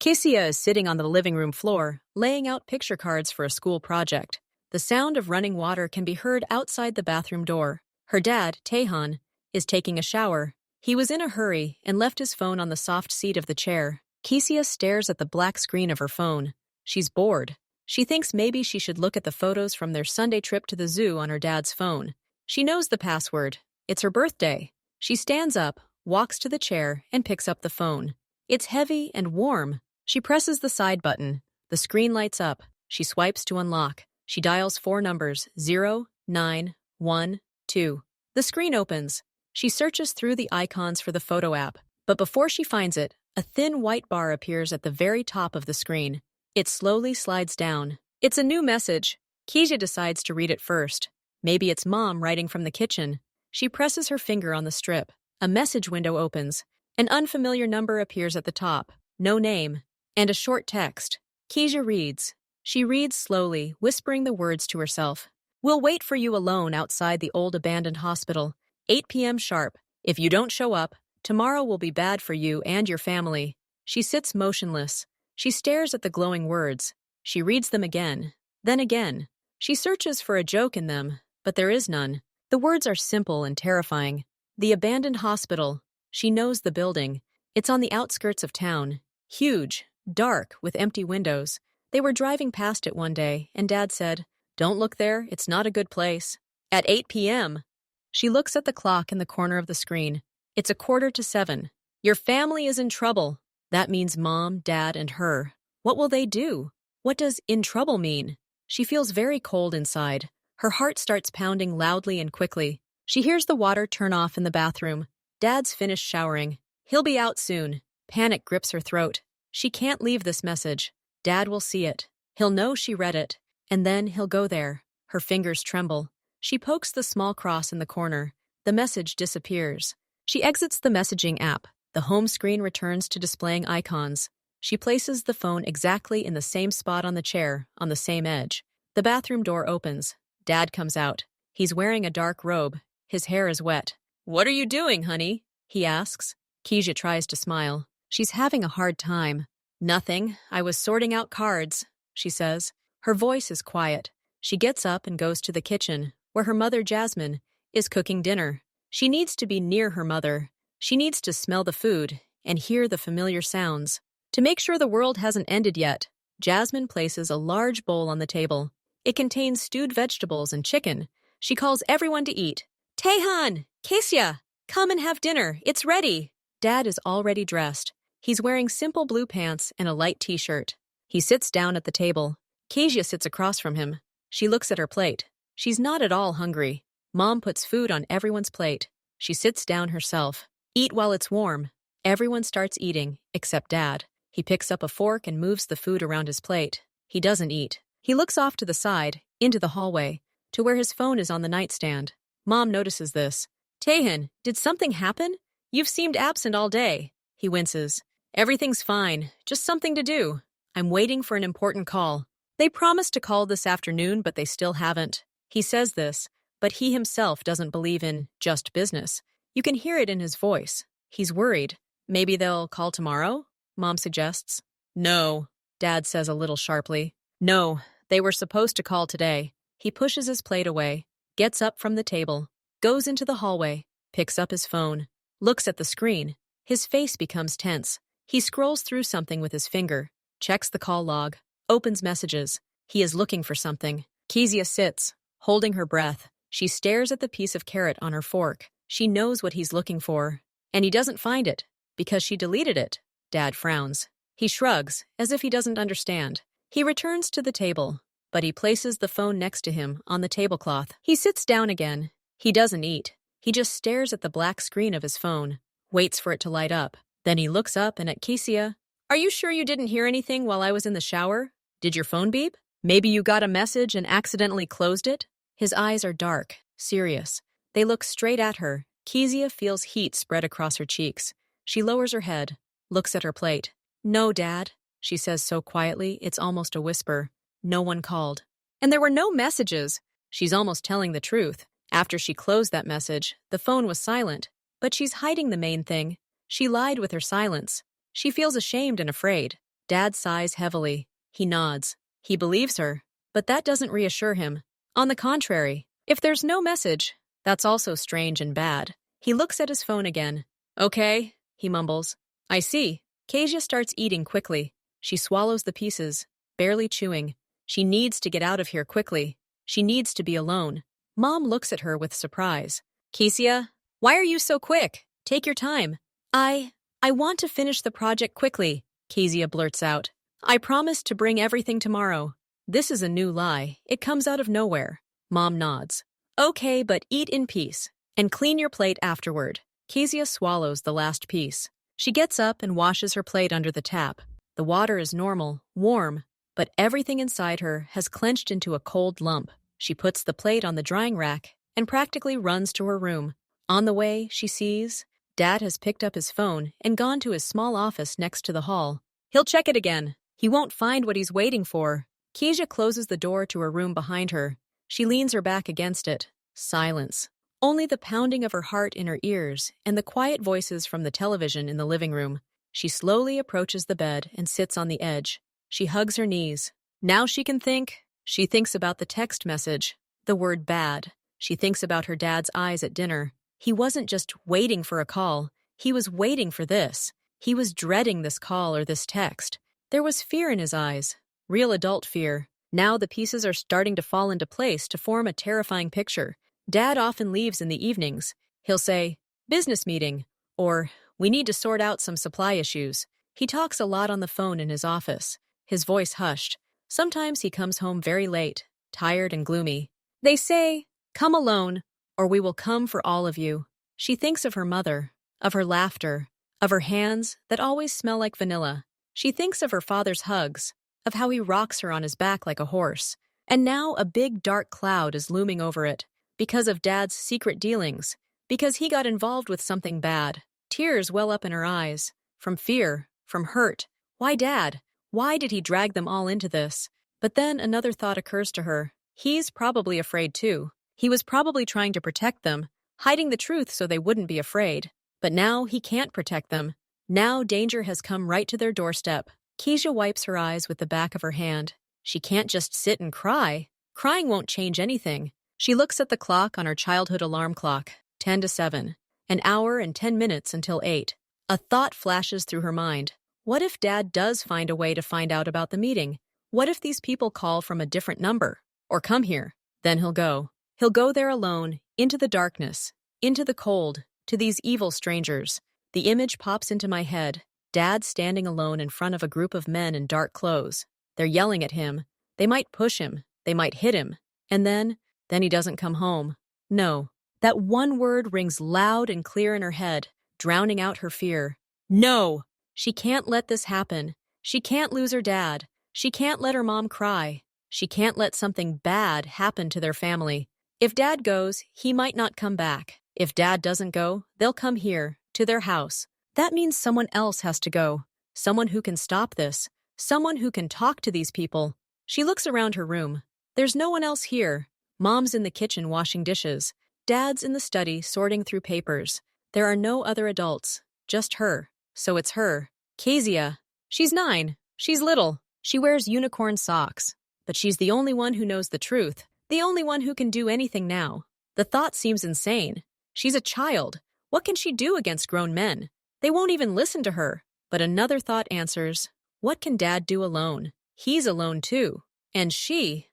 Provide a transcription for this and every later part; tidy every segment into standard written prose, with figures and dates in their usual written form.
Kissia is sitting on the living room floor, laying out picture cards for a school project. The sound of running water can be heard outside the bathroom door. Her dad, Tehan, is taking a shower. He was in a hurry and left his phone on the soft seat of the chair. Kissia stares at the black screen of her phone. She's bored. She thinks maybe she should look at the photos from their Sunday trip to the zoo on her dad's phone. She knows the password. It's her birthday. She stands up, walks to the chair, and picks up the phone. It's heavy and warm. She presses the side button. The screen lights up. She swipes to unlock. She dials 4 numbers, 0, 9, 1, 2. The screen opens. She searches through the icons for the photo app. But before she finds it, a thin white bar appears at the very top of the screen. It slowly slides down. It's a new message. Kissia decides to read it first. Maybe it's Mom writing from the kitchen. She presses her finger on the strip. A message window opens. An unfamiliar number appears at the top. No name. And a short text. Kissia reads. She reads slowly, whispering the words to herself. We'll wait for you alone outside the old abandoned hospital. 8 p.m. sharp. If you don't show up, tomorrow will be bad for you and your family. She sits motionless. She stares at the glowing words. She reads them again. Then again. She searches for a joke in them, but there is none. The words are simple and terrifying. The abandoned hospital. She knows the building. It's on the outskirts of town. Huge. Dark, with empty windows. They were driving past it one day, and Dad said, Don't look there, it's not a good place. At 8 p.m. She looks at the clock in the corner of the screen. It's 6:45. Your family is in trouble. That means Mom, Dad, and her. What will they do? What does in trouble mean? She feels very cold inside. Her heart starts pounding loudly and quickly. She hears the water turn off in the bathroom. Dad's finished showering. He'll be out soon. Panic grips her throat. She can't leave this message. Dad will see it. He'll know she read it. And then he'll go there. Her fingers tremble. She pokes the small cross in the corner. The message disappears. She exits the messaging app. The home screen returns to displaying icons. She places the phone exactly in the same spot on the chair, on the same edge. The bathroom door opens. Dad comes out. He's wearing a dark robe. His hair is wet. What are you doing, honey? He asks. Kissia tries to smile. She's having a hard time. Nothing. I was sorting out cards, she says. Her voice is quiet. She gets up and goes to the kitchen, where her mother, Jasmine, is cooking dinner. She needs to be near her mother. She needs to smell the food and hear the familiar sounds. To make sure the world hasn't ended yet, Jasmine places a large bowl on the table. It contains stewed vegetables and chicken. She calls everyone to eat. Tehan! Kissia! Come and have dinner. It's ready. Dad is already dressed. He's wearing simple blue pants and a light t-shirt. He sits down at the table. Kissia sits across from him. She looks at her plate. She's not at all hungry. Mom puts food on everyone's plate. She sits down herself. Eat while it's warm. Everyone starts eating, except Dad. He picks up a fork and moves the food around his plate. He doesn't eat. He looks off to the side, into the hallway, to where his phone is on the nightstand. Mom notices this. Tehan, did something happen? You've seemed absent all day. He winces. Everything's fine. Just something to do. I'm waiting for an important call. They promised to call this afternoon, but they still haven't. He says this, but he himself doesn't believe in just business. You can hear it in his voice. He's worried. Maybe they'll call tomorrow? Mom suggests. No, Dad says a little sharply. No, they were supposed to call today. He pushes his plate away, gets up from the table, goes into the hallway, picks up his phone, looks at the screen. His face becomes tense. He scrolls through something with his finger, checks the call log, opens messages. He is looking for something. Kissia sits, holding her breath. She stares at the piece of carrot on her fork. She knows what he's looking for. And he doesn't find it, because she deleted it. Dad frowns. He shrugs, as if he doesn't understand. He returns to the table, but he places the phone next to him on the tablecloth. He sits down again. He doesn't eat. He just stares at the black screen of his phone, waits for it to light up. Then he looks up and at Kissia. Are you sure you didn't hear anything while I was in the shower? Did your phone beep? Maybe you got a message and accidentally closed it? His eyes are dark, serious. They look straight at her. Kissia feels heat spread across her cheeks. She lowers her head, looks at her plate. No, Dad, she says so quietly it's almost a whisper. No one called. And there were no messages. She's almost telling the truth. After she closed that message, the phone was silent. But she's hiding the main thing. She lied with her silence. She feels ashamed and afraid. Dad sighs heavily. He nods. He believes her. But that doesn't reassure him. On the contrary, if there's no message, that's also strange and bad. He looks at his phone again. Okay, he mumbles. I see. Kezia starts eating quickly. She swallows the pieces, barely chewing. She needs to get out of here quickly. She needs to be alone. Mom looks at her with surprise. Kezia, why are you so quick? Take your time. I want to finish the project quickly, Kezia blurts out. I promised to bring everything tomorrow. This is a new lie. It comes out of nowhere. Mom nods. Okay, but eat in peace. And clean your plate afterward. Kezia swallows the last piece. She gets up and washes her plate under the tap. The water is normal, warm, but everything inside her has clenched into a cold lump. She puts the plate on the drying rack and practically runs to her room. On the way, she sees Dad has picked up his phone and gone to his small office next to the hall. He'll check it again. He won't find what he's waiting for. Kezia closes the door to her room behind her. She leans her back against it. Silence. Only the pounding of her heart in her ears and the quiet voices from the television in the living room. She slowly approaches the bed and sits on the edge. She hugs her knees. Now she can think. She thinks about the text message, the word bad. She thinks about her dad's eyes at dinner. He wasn't just waiting for a call. He was waiting for this. He was dreading this call or this text. There was fear in his eyes, real adult fear. Now the pieces are starting to fall into place to form a terrifying picture. Dad often leaves in the evenings. He'll say, business meeting, or we need to sort out some supply issues. He talks a lot on the phone in his office, his voice hushed. Sometimes he comes home very late, tired and gloomy. They say, come alone, or we will come for all of you. She thinks of her mother, of her laughter, of her hands that always smell like vanilla. She thinks of her father's hugs, of how he rocks her on his back like a horse. And now a big dark cloud is looming over it, because of Dad's secret dealings, because he got involved with something bad. Tears well up in her eyes, from fear, from hurt. Why Dad? Why did he drag them all into this? But then another thought occurs to her. He's probably afraid too. He was probably trying to protect them, hiding the truth so they wouldn't be afraid. But now he can't protect them. Now danger has come right to their doorstep. Kezia wipes her eyes with the back of her hand. She can't just sit and cry. Crying won't change anything. She looks at the clock on her childhood alarm clock, 10 to 7. An hour and 10 minutes until 8. A thought flashes through her mind. What if Dad does find a way to find out about the meeting? What if these people call from a different number? Or come here? Then he'll go. He'll go there alone, into the darkness, into the cold, to these evil strangers. The image pops into my head. Dad standing alone in front of a group of men in dark clothes. They're yelling at him. They might push him. They might hit him. And then he doesn't come home. No. That one word rings loud and clear in her head, drowning out her fear. No! She can't let this happen. She can't lose her dad. She can't let her mom cry. She can't let something bad happen to their family. If Dad goes, he might not come back. If Dad doesn't go, they'll come here, to their house. That means someone else has to go. Someone who can stop this. Someone who can talk to these people. She looks around her room. There's no one else here. Mom's in the kitchen washing dishes. Dad's in the study sorting through papers. There are no other adults. Just her. So it's her. Kezia. She's 9. She's little. She wears unicorn socks. But she's the only one who knows the truth. The only one who can do anything now. The thought seems insane. She's a child. What can she do against grown men? They won't even listen to her. But another thought answers. What can Dad do alone? He's alone too. And she's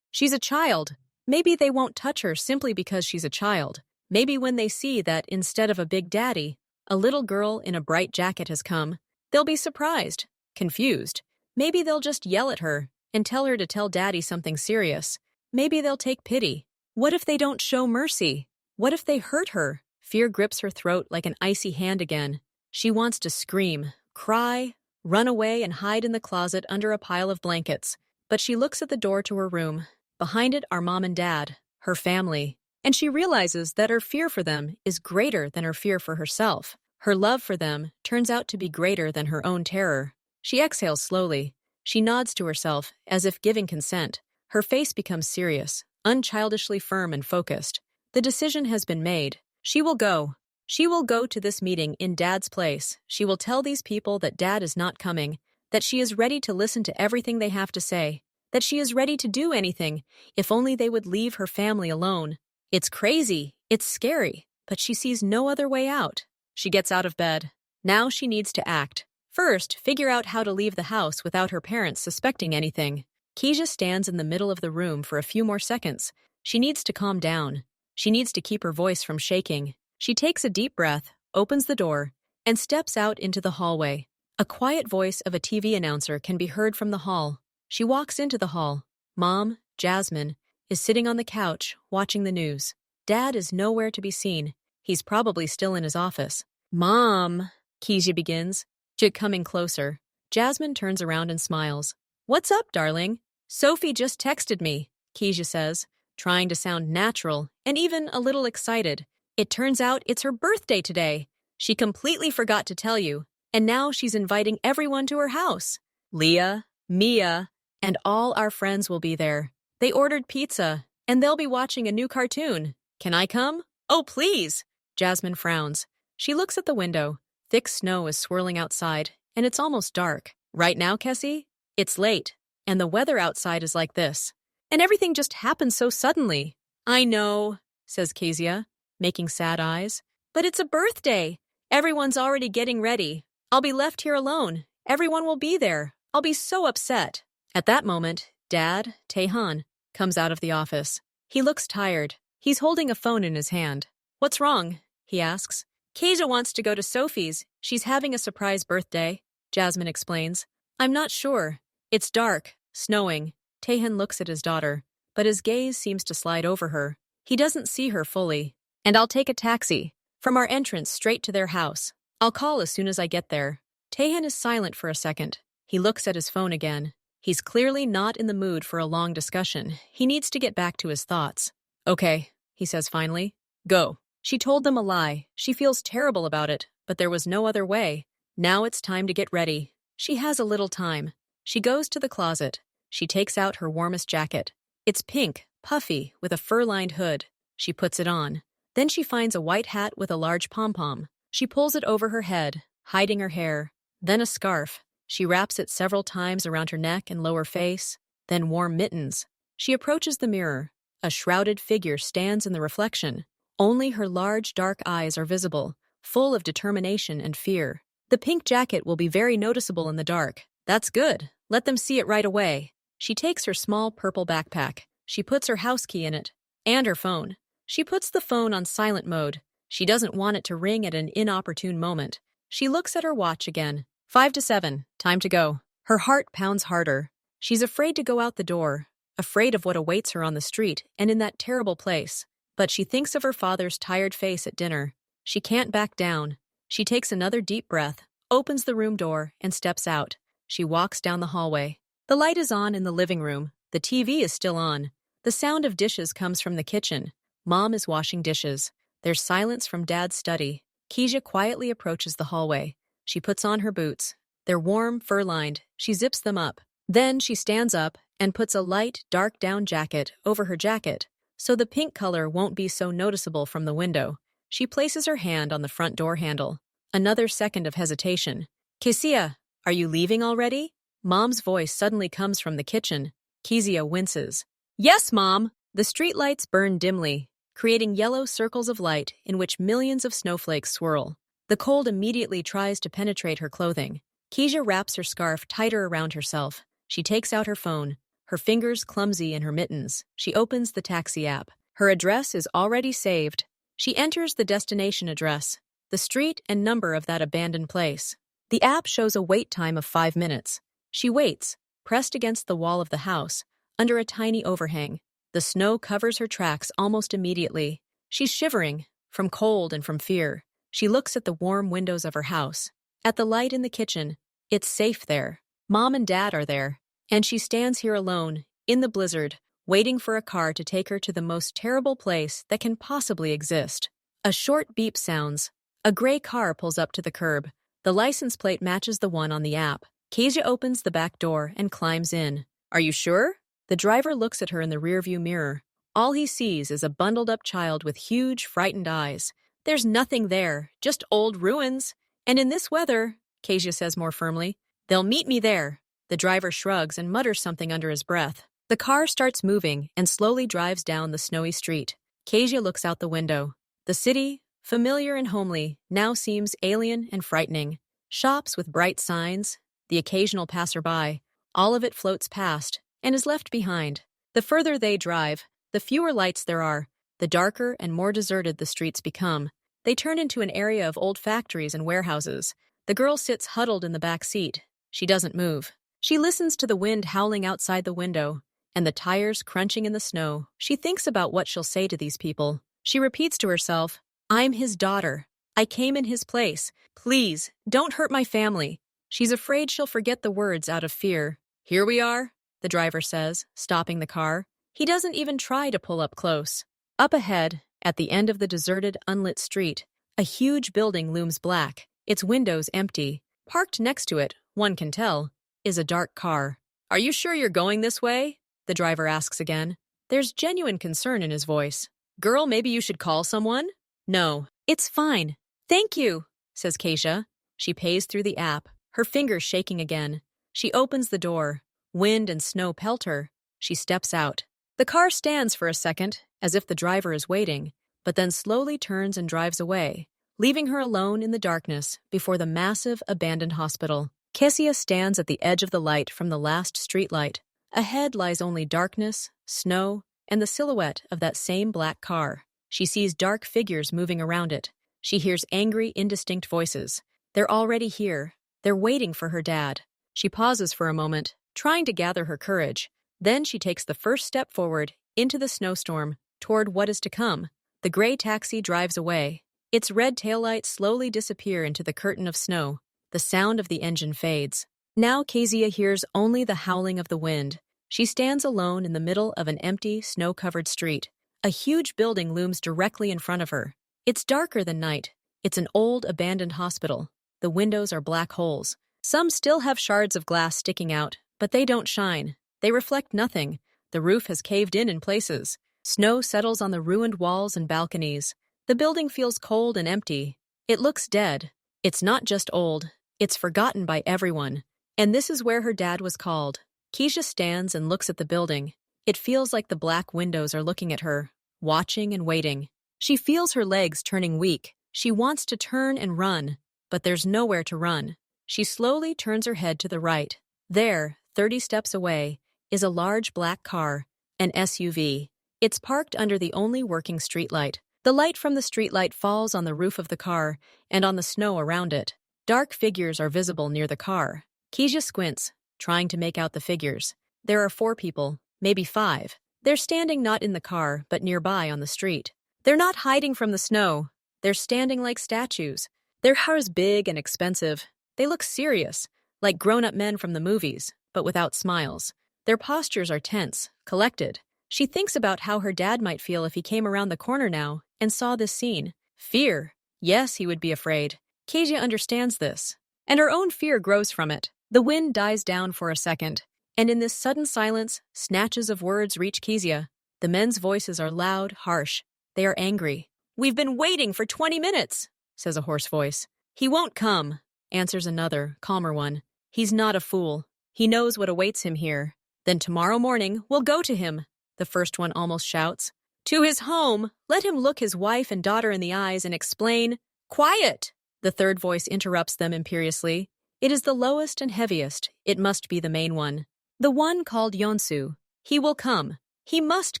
a child. Maybe they won't touch her simply because she's a child. Maybe when they see that instead of a big daddy, a little girl in a bright jacket has come, they'll be surprised, confused. Maybe they'll just yell at her and tell her to tell Daddy something serious. Maybe they'll take pity. What if they don't show mercy? What if they hurt her? Fear grips her throat like an icy hand again. She wants to scream, cry, run away and hide in the closet under a pile of blankets. But she looks at the door to her room. Behind it are Mom and Dad, her family. And she realizes that her fear for them is greater than her fear for herself. Her love for them turns out to be greater than her own terror. She exhales slowly. She nods to herself as if giving consent. Her face becomes serious, unchildishly firm and focused. The decision has been made. She will go. She will go to this meeting in Dad's place. She will tell these people that Dad is not coming, that she is ready to listen to everything they have to say, that she is ready to do anything if only they would leave her family alone. It's crazy, it's scary, but she sees no other way out. She gets out of bed. Now she needs to act. First, figure out how to leave the house without her parents suspecting anything. Keisha stands in the middle of the room for a few more seconds. She needs to calm down. She needs to keep her voice from shaking. She takes a deep breath, opens the door, and steps out into the hallway. A quiet voice of a TV announcer can be heard from the hall. She walks into the hall. Mom, Jasmine, is sitting on the couch, watching the news. Dad is nowhere to be seen. He's probably still in his office. Mom, Keisha begins, coming closer. Jasmine turns around and smiles. What's up, darling? Sophie just texted me, Keisha says, trying to sound natural and even a little excited. It turns out it's her birthday today. She completely forgot to tell you, and now she's inviting everyone to her house. Leah, Mia, and all our friends will be there. They ordered pizza, and they'll be watching a new cartoon. Can I come? Oh, please! Jasmine frowns. She looks at the window. Thick snow is swirling outside, and it's almost dark. Right now, Kessie? It's late, and the weather outside is like this. And everything just happened so suddenly. I know, says Kezia, making sad eyes. But it's a birthday. Everyone's already getting ready. I'll be left here alone. Everyone will be there. I'll be so upset. At that moment, Dad, Tehan, comes out of the office. He looks tired. He's holding a phone in his hand. What's wrong? He asks. Keisha wants to go to Sophie's. She's having a surprise birthday, Jasmine explains. I'm not sure. It's dark, snowing. Tehan looks at his daughter, but his gaze seems to slide over her. He doesn't see her fully. And I'll take a taxi from our entrance straight to their house. I'll call as soon as I get there. Tehan is silent for a second. He looks at his phone again. He's clearly not in the mood for a long discussion. He needs to get back to his thoughts. Okay, he says finally. Go. She told them a lie. She feels terrible about it, but there was no other way. Now it's time to get ready. She has a little time. She goes to the closet. She takes out her warmest jacket. It's pink, puffy, with a fur-lined hood. She puts it on. Then she finds a white hat with a large pom-pom. She pulls it over her head, hiding her hair. Then a scarf. She wraps it several times around her neck and lower face. Then warm mittens. She approaches the mirror. A shrouded figure stands in the reflection. Only her large, dark eyes are visible, full of determination and fear. The pink jacket will be very noticeable in the dark. That's good. Let them see it right away. She takes her small purple backpack. She puts her house key in it. And her phone. She puts the phone on silent mode. She doesn't want it to ring at an inopportune moment. She looks at her watch again. 5 to 7. Time to go. Her heart pounds harder. She's afraid to go out the door. Afraid of what awaits her on the street and in that terrible place. But she thinks of her father's tired face at dinner. She can't back down. She takes another deep breath, opens the room door, and steps out. She walks down the hallway. The light is on in the living room. The TV is still on. The sound of dishes comes from the kitchen. Mom is washing dishes. There's silence from Dad's study. Keisha quietly approaches the hallway. She puts on her boots. They're warm, fur-lined. She zips them up. Then she stands up and puts a light, dark down jacket over her jacket, so the pink color won't be so noticeable from the window. She places her hand on the front door handle. Another second of hesitation. Kezia, are you leaving already? Mom's voice suddenly comes from the kitchen. Kezia winces. Yes, Mom! The streetlights burn dimly, creating yellow circles of light in which millions of snowflakes swirl. The cold immediately tries to penetrate her clothing. Keisha wraps her scarf tighter around herself. She takes out her phone, her fingers clumsy in her mittens. She opens the taxi app. Her address is already saved. She enters the destination address, the street and number of that abandoned place. The app shows a wait time of 5 minutes. She waits, pressed against the wall of the house, under a tiny overhang. The snow covers her tracks almost immediately. She's shivering, from cold and from fear. She looks at the warm windows of her house, at the light in the kitchen. It's safe there. Mom and Dad are there. And she stands here alone, in the blizzard, waiting for a car to take her to the most terrible place that can possibly exist. A short beep sounds. A gray car pulls up to the curb. The license plate matches the one on the app. Keisha opens the back door and climbs in. Are you sure? The driver looks at her in the rearview mirror. All he sees is a bundled-up child with huge, frightened eyes. There's nothing there, just old ruins. And in this weather, Keisha says more firmly, They'll meet me there. The driver shrugs and mutters something under his breath. The car starts moving and slowly drives down the snowy street. Kezia looks out the window. The city, familiar and homely, now seems alien and frightening. Shops with bright signs, the occasional passerby, all of it floats past and is left behind. The further they drive, the fewer lights there are, the darker and more deserted the streets become. They turn into an area of old factories and warehouses. The girl sits huddled in the back seat. She doesn't move. She listens to the wind howling outside the window and the tires crunching in the snow. She thinks about what she'll say to these people. She repeats to herself, "I'm his daughter. I came in his place. Please, don't hurt my family." She's afraid she'll forget the words out of fear. "Here we are," the driver says, stopping the car. He doesn't even try to pull up close. Up ahead, at the end of the deserted, unlit street, a huge building looms black, its windows empty. Parked next to it, one can tell, is a dark car. "Are you sure you're going this way?" the driver asks again. There's genuine concern in his voice. "Girl, maybe you should call someone?" "No, it's fine. Thank you," says Kezia. She pays through the app, her fingers shaking again. She opens the door. Wind and snow pelt her. She steps out. The car stands for a second, as if the driver is waiting, but then slowly turns and drives away, leaving her alone in the darkness before the massive, abandoned hospital. Kezia stands at the edge of the light from the last streetlight. Ahead lies only darkness, snow, and the silhouette of that same black car. She sees dark figures moving around it. She hears angry, indistinct voices. They're already here. They're waiting for her dad. She pauses for a moment, trying to gather her courage. Then she takes the first step forward, into the snowstorm, toward what is to come. The gray taxi drives away. Its red taillights slowly disappear into the curtain of snow. The sound of the engine fades. Now Kezia hears only the howling of the wind. She stands alone in the middle of an empty, snow-covered street. A huge building looms directly in front of her. It's darker than night. It's an old, abandoned hospital. The windows are black holes. Some still have shards of glass sticking out, but they don't shine. They reflect nothing. The roof has caved in places. Snow settles on the ruined walls and balconies. The building feels cold and empty. It looks dead. It's not just old. It's forgotten by everyone. And this is where her dad was called. Kezia stands and looks at the building. It feels like the black windows are looking at her, watching and waiting. She feels her legs turning weak. She wants to turn and run, but there's nowhere to run. She slowly turns her head to the right. There, 30 steps away, is a large black car, an SUV. It's parked under the only working streetlight. The light from the streetlight falls on the roof of the car and on the snow around it. Dark figures are visible near the car. Kezia squints, trying to make out the figures. There are 4 people, maybe 5. They're standing not in the car, but nearby on the street. They're not hiding from the snow. They're standing like statues. Their hair is big and expensive. They look serious, like grown-up men from the movies, but without smiles. Their postures are tense, collected. She thinks about how her dad might feel if he came around the corner now and saw this scene. Fear. Yes, he would be afraid. Kezia understands this, and her own fear grows from it. The wind dies down for a second, and in this sudden silence, snatches of words reach Kezia. The men's voices are loud, harsh. They are angry. "We've been waiting for 20 minutes, says a hoarse voice. "He won't come," answers another, calmer one. "He's not a fool. He knows what awaits him here. Then tomorrow morning, we'll go to him," the first one almost shouts. "To his home. Let him look his wife and daughter in the eyes and explain." "Quiet!" The third voice interrupts them imperiously. It is the lowest and heaviest. It must be the main one. The one called Yonsu. "He will come. He must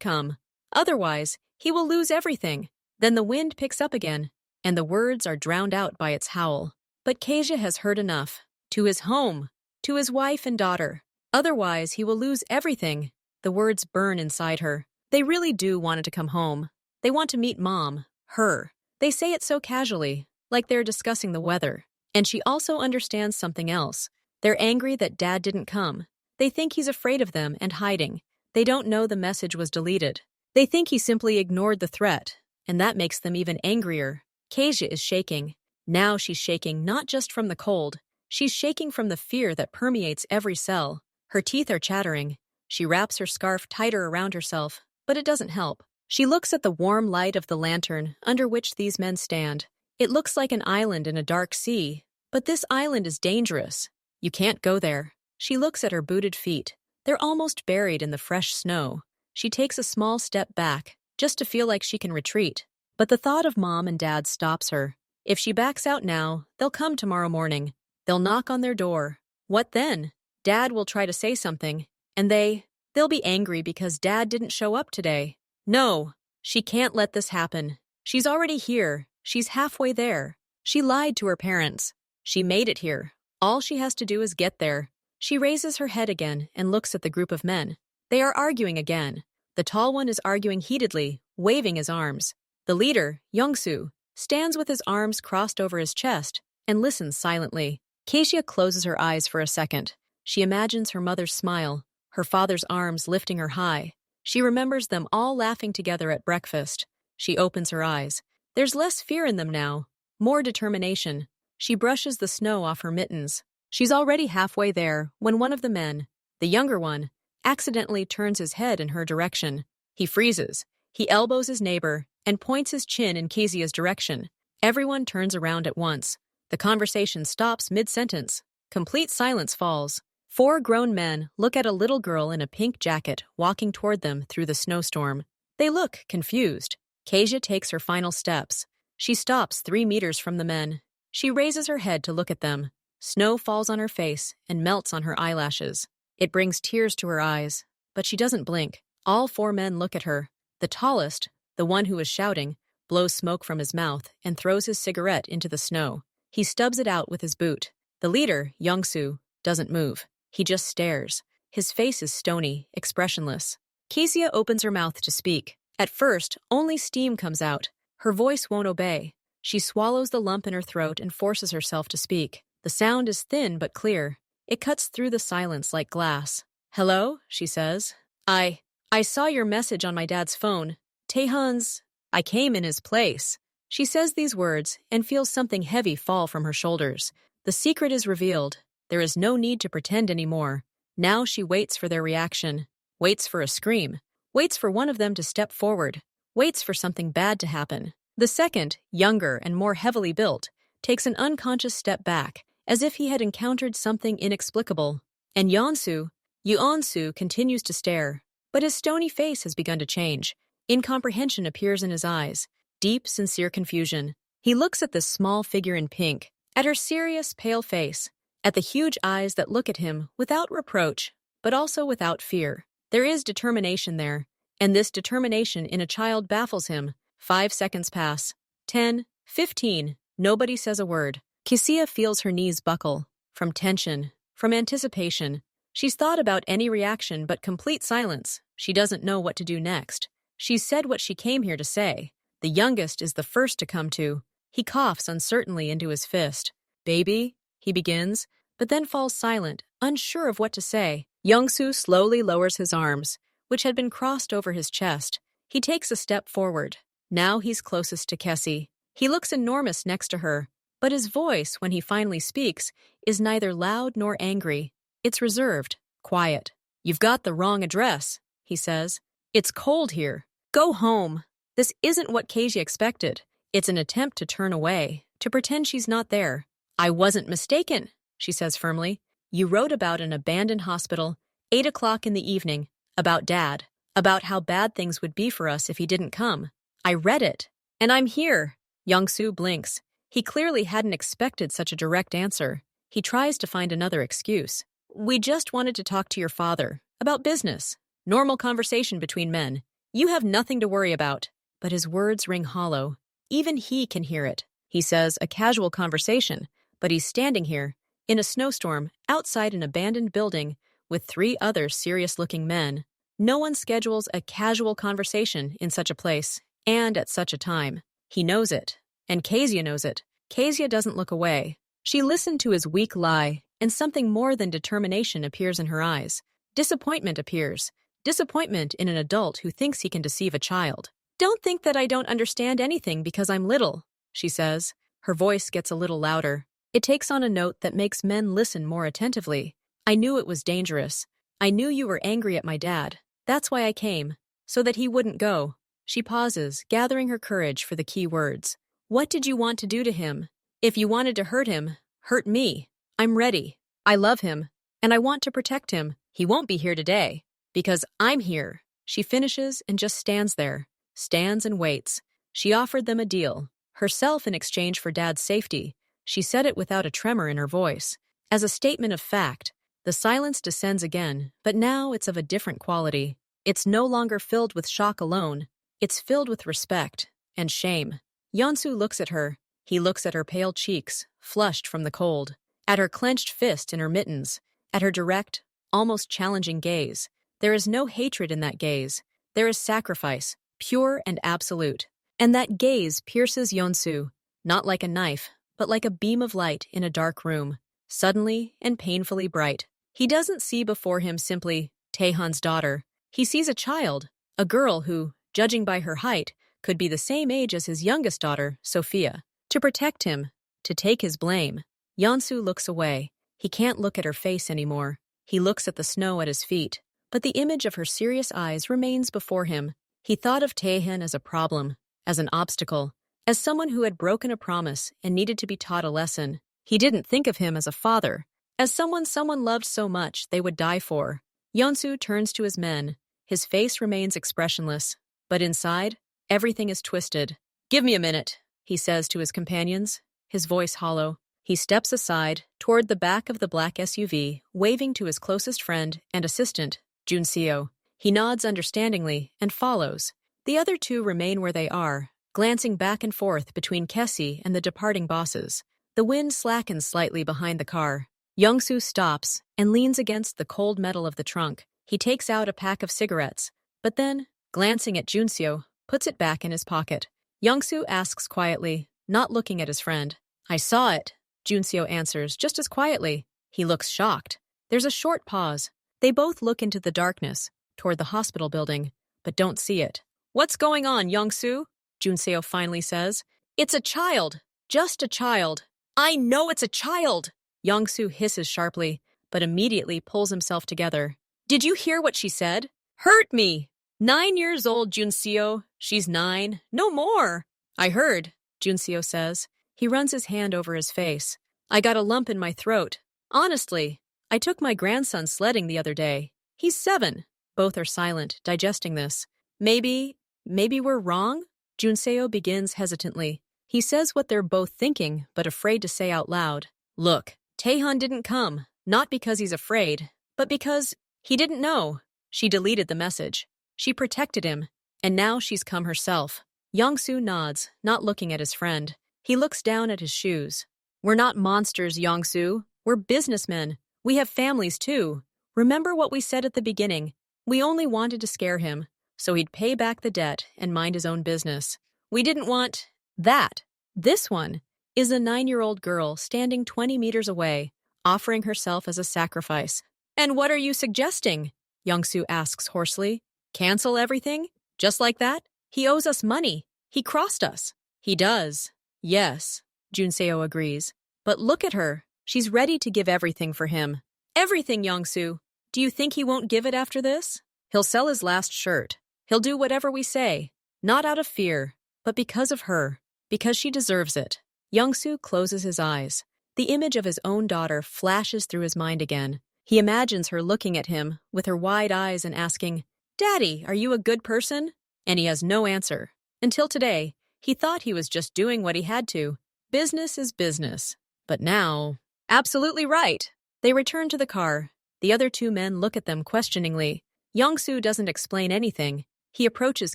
come. Otherwise, he will lose everything." Then the wind picks up again, and the words are drowned out by its howl. But Kezia has heard enough. To his home. To his wife and daughter. Otherwise, he will lose everything. The words burn inside her. They really do want it to come home. They want to meet Mom, her. They say it so casually, like they're discussing the weather. And she also understands something else. They're angry that Dad didn't come. They think he's afraid of them and hiding. They don't know the message was deleted. They think he simply ignored the threat, and that makes them even angrier. Kezia is shaking. Now she's shaking not just from the cold. She's shaking from the fear that permeates every cell. Her teeth are chattering. She wraps her scarf tighter around herself, but it doesn't help. She looks at the warm light of the lantern under which these men stand. It looks like an island in a dark sea, but this island is dangerous. You can't go there. She looks at her booted feet. They're almost buried in the fresh snow. She takes a small step back, just to feel like she can retreat. But the thought of Mom and Dad stops her. If she backs out now, they'll come tomorrow morning. They'll knock on their door. What then? Dad will try to say something, and they'll be angry because Dad didn't show up today. No, she can't let this happen. She's already here. She's halfway there. She lied to her parents. She made it here. All she has to do is get there. She raises her head again and looks at the group of men. They are arguing again. The tall one is arguing heatedly, waving his arms. The leader, Young-soo, stands with his arms crossed over his chest and listens silently. Keisha closes her eyes for a second. She imagines her mother's smile, her father's arms lifting her high. She remembers them all laughing together at breakfast. She opens her eyes. There's less fear in them now, more determination. She brushes the snow off her mittens. She's already halfway there when one of the men, the younger one, accidentally turns his head in her direction. He freezes. He elbows his neighbor and points his chin in Kezia's direction. Everyone turns around at once. The conversation stops mid-sentence. Complete silence falls. 4 grown men look at a little girl in a pink jacket walking toward them through the snowstorm. They look confused. Kezia takes her final steps. She stops 3 meters from the men. She raises her head to look at them. Snow falls on her face and melts on her eyelashes. It brings tears to her eyes, but she doesn't blink. All 4 men look at her. The tallest, the one who is shouting, blows smoke from his mouth and throws his cigarette into the snow. He stubs it out with his boot. The leader, Young-soo, doesn't move. He just stares. His face is stony, expressionless. Kezia opens her mouth to speak. At first, only steam comes out. Her voice won't obey. She swallows the lump in her throat and forces herself to speak. The sound is thin but clear. It cuts through the silence like glass. "Hello," she says. I saw your message on my dad's phone. I came in his place." She says these words and feels something heavy fall from her shoulders. The secret is revealed. There is no need to pretend anymore. Now she waits for their reaction. Waits for a scream. Waits for one of them to step forward. Waits for something bad to happen. The second, younger and more heavily built, takes an unconscious step back, as if he had encountered something inexplicable. And Yeon-soo continues to stare, but his stony face has begun to change. Incomprehension appears in his eyes, deep, sincere confusion. He looks at this small figure in pink, at her serious, pale face, at the huge eyes that look at him without reproach, but also without fear. There is determination there, and this determination in a child baffles him. 5 seconds pass. 10, 15, nobody says a word. Kezia feels her knees buckle, from tension, from anticipation. She's thought about any reaction but complete silence. She doesn't know what to do next. She's said what she came here to say. The youngest is the first to come to. He coughs uncertainly into his fist. "Baby," he begins, but then falls silent, unsure of what to say. Young-soo slowly lowers his arms, which had been crossed over his chest. He takes a step forward. Now he's closest to Kessie. He looks enormous next to her, but his voice, when he finally speaks, is neither loud nor angry. It's reserved, quiet. "You've got the wrong address," he says. "It's cold here. Go home." This isn't what Kezia expected. It's an attempt to turn away, to pretend she's not there. "I wasn't mistaken," she says firmly. "You wrote about an abandoned hospital, 8 o'clock in the evening, about Dad, about how bad things would be for us if he didn't come. I read it, and I'm here." Young-soo blinks. He clearly hadn't expected such a direct answer. He tries to find another excuse. "We just wanted to talk to your father, about business. Normal conversation between men. You have nothing to worry about." But his words ring hollow. Even he can hear it. He says a casual conversation, but he's standing here, in a snowstorm, outside an abandoned building, with 3 other serious-looking men. No one schedules a casual conversation in such a place, and at such a time. He knows it, and Kezia knows it. Kezia doesn't look away. She listened to his weak lie, and something more than determination appears in her eyes. Disappointment appears. Disappointment in an adult who thinks he can deceive a child. "Don't think that I don't understand anything because I'm little," she says. Her voice gets a little louder. It takes on a note that makes men listen more attentively. "I knew it was dangerous. I knew you were angry at my dad. That's why I came, so that he wouldn't go." She pauses, gathering her courage for the key words. "What did you want to do to him? If you wanted to hurt him, hurt me. I'm ready." I love him, and I want to protect him. He won't be here today. Because I'm here. She finishes and just stands there. Stands and waits. She offered them a deal. Herself in exchange for Dad's safety. She said it without a tremor in her voice. As a statement of fact, the silence descends again, but now it's of a different quality. It's no longer filled with shock alone. It's filled with respect and shame. Yeonsu looks at her. He looks at her pale cheeks, flushed from the cold, at her clenched fist in her mittens, at her direct, almost challenging gaze. There is no hatred in that gaze. There is sacrifice, pure and absolute. And that gaze pierces Yeonsu, not like a knife, but like a beam of light in a dark room, suddenly and painfully bright. He doesn't see before him simply Taehan's daughter. He sees a child, a girl who, judging by her height, could be the same age as his youngest daughter, Sophia. To protect him, to take his blame. Yeonsu looks away. He can't look at her face anymore. He looks at the snow at his feet. But the image of her serious eyes remains before him. He thought of Taehan as a problem, as an obstacle, as someone who had broken a promise and needed to be taught a lesson. He didn't think of him as a father, as someone loved so much they would die for. Yeonsu turns to his men. His face remains expressionless, but inside, everything is twisted. "Give me a minute," he says to his companions, his voice hollow. He steps aside, toward the back of the black SUV, waving to his closest friend and assistant, Junseo. He nods understandingly and follows. The other two remain where they are, glancing back and forth between Kessie and the departing bosses. The wind slackens slightly behind the car. Yeonsu stops and leans against the cold metal of the trunk. He takes out a pack of cigarettes, but then, glancing at Junseo, puts it back in his pocket. Yeonsu asks quietly, not looking at his friend. "I saw it," Junseo answers just as quietly. He looks shocked. There's a short pause. They both look into the darkness, toward the hospital building, but don't see it. "What's going on, Yeonsu?" Junseo finally says. "It's a child. Just a child." "I know it's a child!" Yeonsu hisses sharply, but immediately pulls himself together. "Did you hear what she said? Hurt me! 9 years old, Junseo. She's 9. No more." "I heard," Junseo says. He runs his hand over his face. "I got a lump in my throat. Honestly, I took my grandson sledding the other day. He's 7. Both are silent, digesting this. Maybe we're wrong?" Junseo begins hesitantly. He says what they're both thinking, but afraid to say out loud. "Look, Taehan didn't come, not because he's afraid, but because he didn't know." She deleted the message. She protected him, and now she's come herself. Yeonsu nods, not looking at his friend. He looks down at his shoes. "We're not monsters, Yeonsu. We're businessmen. We have families too. Remember what we said at the beginning. We only wanted to scare him, so he'd pay back the debt and mind his own business. We didn't want that." This one is a 9-year-old girl standing 20 meters away, offering herself as a sacrifice. "And what are you suggesting?" Yeonsu asks hoarsely. "Cancel everything? Just like that? He owes us money. He crossed us." "He does. Yes," Junseo agrees. "But look at her. She's ready to give everything for him." "Everything, Yeonsu. Do you think he won't give it after this? He'll sell his last shirt. He'll do whatever we say. Not out of fear, but because of her. Because she deserves it." Yeonsu closes his eyes. The image of his own daughter flashes through his mind again. He imagines her looking at him with her wide eyes and asking, "Daddy, are you a good person?" And he has no answer. Until today, he thought he was just doing what he had to. Business is business. But now... Absolutely right. They return to the car. The other two men look at them questioningly. Yeonsu doesn't explain anything. He approaches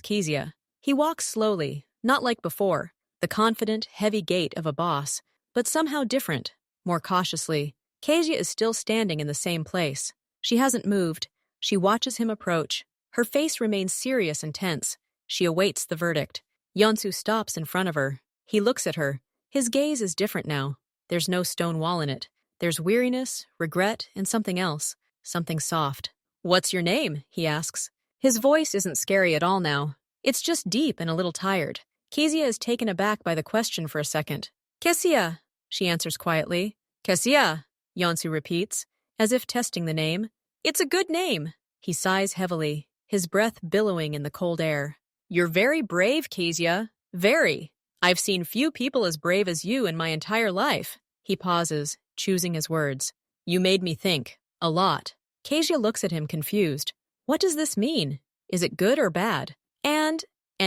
Kezia. He walks slowly, not like before, the confident, heavy gait of a boss, but somehow different, more cautiously. Kezia is still standing in the same place. She hasn't moved. She watches him approach. Her face remains serious and tense. She awaits the verdict. Yeonsu stops in front of her. He looks at her. His gaze is different now. There's no stone wall in it. There's weariness, regret, and something else. Something soft. "What's your name?" he asks. His voice isn't scary at all now. It's just deep and a little tired. Kezia is taken aback by the question for a second. "Kessia," she answers quietly. "Kessia," Yeonsu repeats, as if testing the name. "It's a good name." He sighs heavily, his breath billowing in the cold air. "You're very brave, Kezia. Very. I've seen few people as brave as you in my entire life." He pauses, choosing his words. You made me think. A lot. Kezia looks at him confused. What does this mean? Is it good or bad? And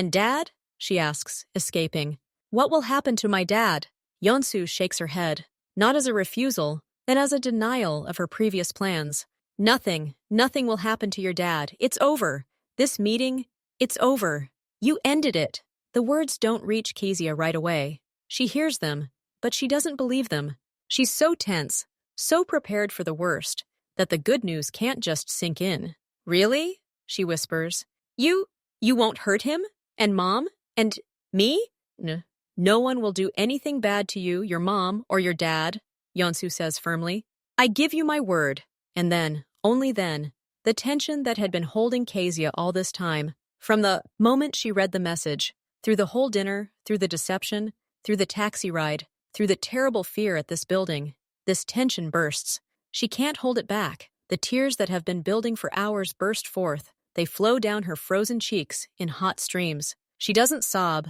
Dad? She asks, escaping. What will happen to my dad? Yeonsu shakes her head, not as a refusal, then as a denial of her previous plans. Nothing will happen to your dad. It's over. This meeting, it's over. You ended it. The words don't reach Kezia right away. She hears them, but she doesn't believe them. She's so tense, so prepared for the worst, that the good news can't just sink in. Really? She whispers. You won't hurt him? And Mom? And me? No one will do anything bad to you, your mom, or your dad, Yeonsu says firmly. I give you my word. And then, only then, the tension that had been holding Kezia all this time, from the moment she read the message, through the whole dinner, through the deception, through the taxi ride, through the terrible fear at this building, this tension bursts. She can't hold it back. The tears that have been building for hours burst forth. They flow down her frozen cheeks in hot streams. She doesn't sob.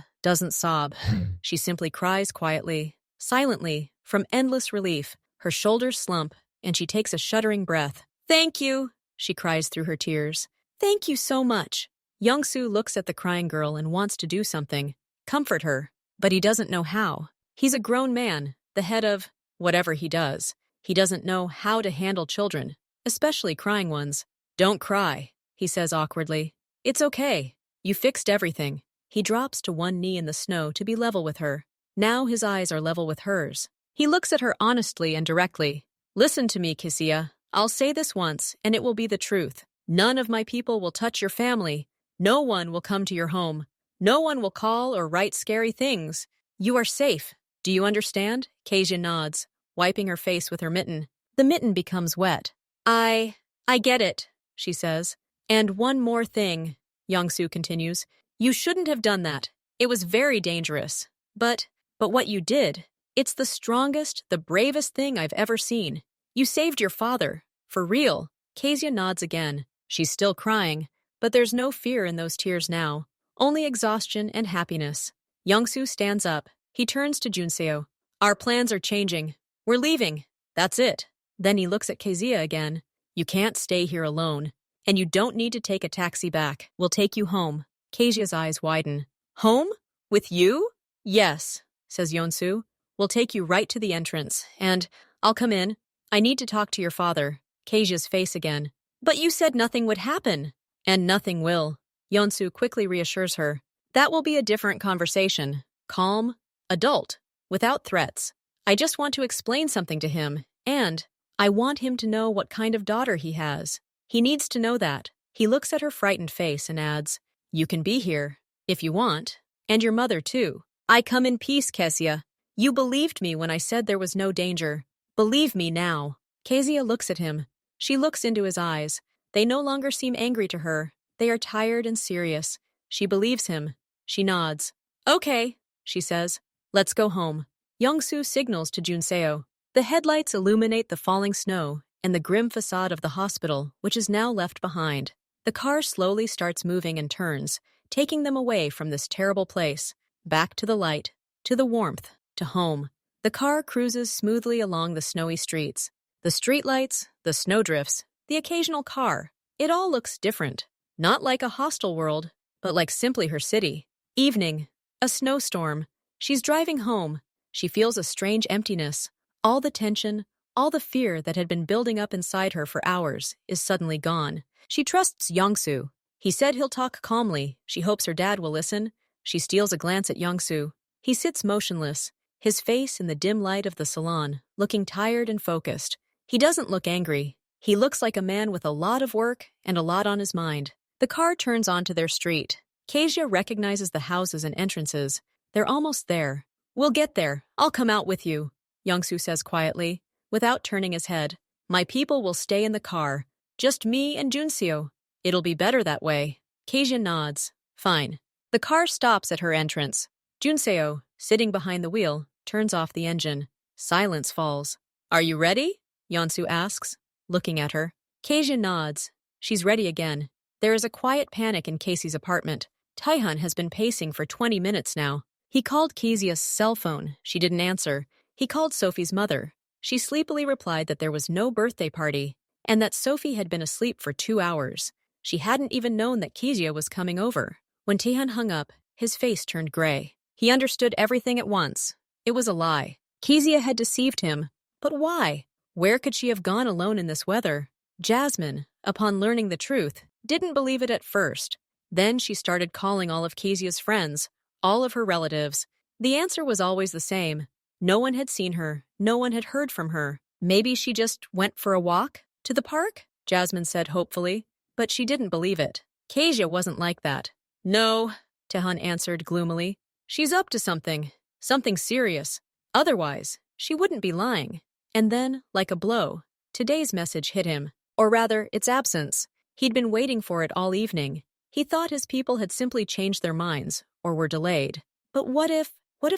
She simply cries quietly, silently, from endless relief. Her shoulders slump, and she takes a shuddering breath. Thank you, she cries through her tears. Thank you so much. Young-soo looks at the crying girl and wants to do something, comfort her, but he doesn't know how. He's a grown man, the head of whatever he does. He doesn't know how to handle children, especially crying ones. Don't cry, he says awkwardly. It's okay. You fixed everything. He drops to one knee in the snow to be level with her. Now his eyes are level with hers. He looks at her honestly and directly. Listen to me, Kezia. I'll say this once, and it will be the truth. None of my people will touch your family. No one will come to your home. No one will call or write scary things. You are safe. Do you understand? Kezia nods, wiping her face with her mitten. The mitten becomes wet. I get it, she says. And one more thing, Young-soo continues. You shouldn't have done that. It was very dangerous. But what you did, it's the strongest, the bravest thing I've ever seen. You saved your father. For real. Kezia nods again. She's still crying, but there's no fear in those tears now. Only exhaustion and happiness. Young-soo stands up. He turns to Junseo. Our plans are changing. We're leaving. That's it. Then he looks at Kezia again. You can't stay here alone. And you don't need to take a taxi back. We'll take you home. Kezia's eyes widen. Home? With you? Yes, says Yeonsu. We'll take you right to the entrance, and I'll come in. I need to talk to your father. Kezia's face again. But you said nothing would happen. And nothing will. Yeonsu quickly reassures her. That will be a different conversation. Calm, adult, without threats. I just want to explain something to him, and I want him to know what kind of daughter he has. He needs to know that. He looks at her frightened face and adds, You can be here, if you want, and your mother too. I come in peace, Kezia. You believed me when I said there was no danger. Believe me now. Kezia looks at him. She looks into his eyes. They no longer seem angry to her. They are tired and serious. She believes him. She nods. Okay, she says. Let's go home. Young-soo signals to Junseo. The headlights illuminate the falling snow and the grim facade of the hospital, which is now left behind. The car slowly starts moving and turns, taking them away from this terrible place, back to the light, to the warmth, to home. The car cruises smoothly along the snowy streets. The streetlights, the snowdrifts, the occasional car. It all looks different. Not like a hostile world, but like simply her city. Evening. A snowstorm. She's driving home. She feels a strange emptiness. All the tension, all the fear that had been building up inside her for hours is suddenly gone. She trusts Young-soo. He said he'll talk calmly. She hopes her dad will listen. She steals a glance at Young-soo. He sits motionless, his face in the dim light of the salon, looking tired and focused. He doesn't look angry. He looks like a man with a lot of work and a lot on his mind. The car turns onto their street. Kezia recognizes the houses and entrances. They're almost there. We'll get there. I'll come out with you, Young-soo says quietly, without turning his head. My people will stay in the car. Just me and Junseo. It'll be better that way. Kezia nods. Fine. The car stops at her entrance. Junseo, sitting behind the wheel, turns off the engine. Silence falls. Are you ready? Yeonsu asks, looking at her. Kezia nods. She's ready again. There is a quiet panic in Casey's apartment. Taehan has been pacing for 20 minutes now. He called Kezia's cell phone. She didn't answer. He called Sophie's mother. She sleepily replied that there was no birthday party and that Sophie had been asleep for 2 hours. She hadn't even known that Kezia was coming over. When Taehan hung up, his face turned gray. He understood everything at once. It was a lie. Kezia had deceived him. But why? Where could she have gone alone in this weather? Jasmine, upon learning the truth, didn't believe it at first. Then she started calling all of Kezia's friends, all of her relatives. The answer was always the same. No one had seen her. No one had heard from her. Maybe she just went for a walk? To the park? Jasmine said hopefully. But she didn't believe it. Kezia wasn't like that. No, Taehan answered gloomily. She's up to something. Something serious. Otherwise, she wouldn't be lying. And then, like a blow, today's message hit him. Or rather, its absence. He'd been waiting for it all evening. He thought his people had simply changed their minds, or were delayed. But what if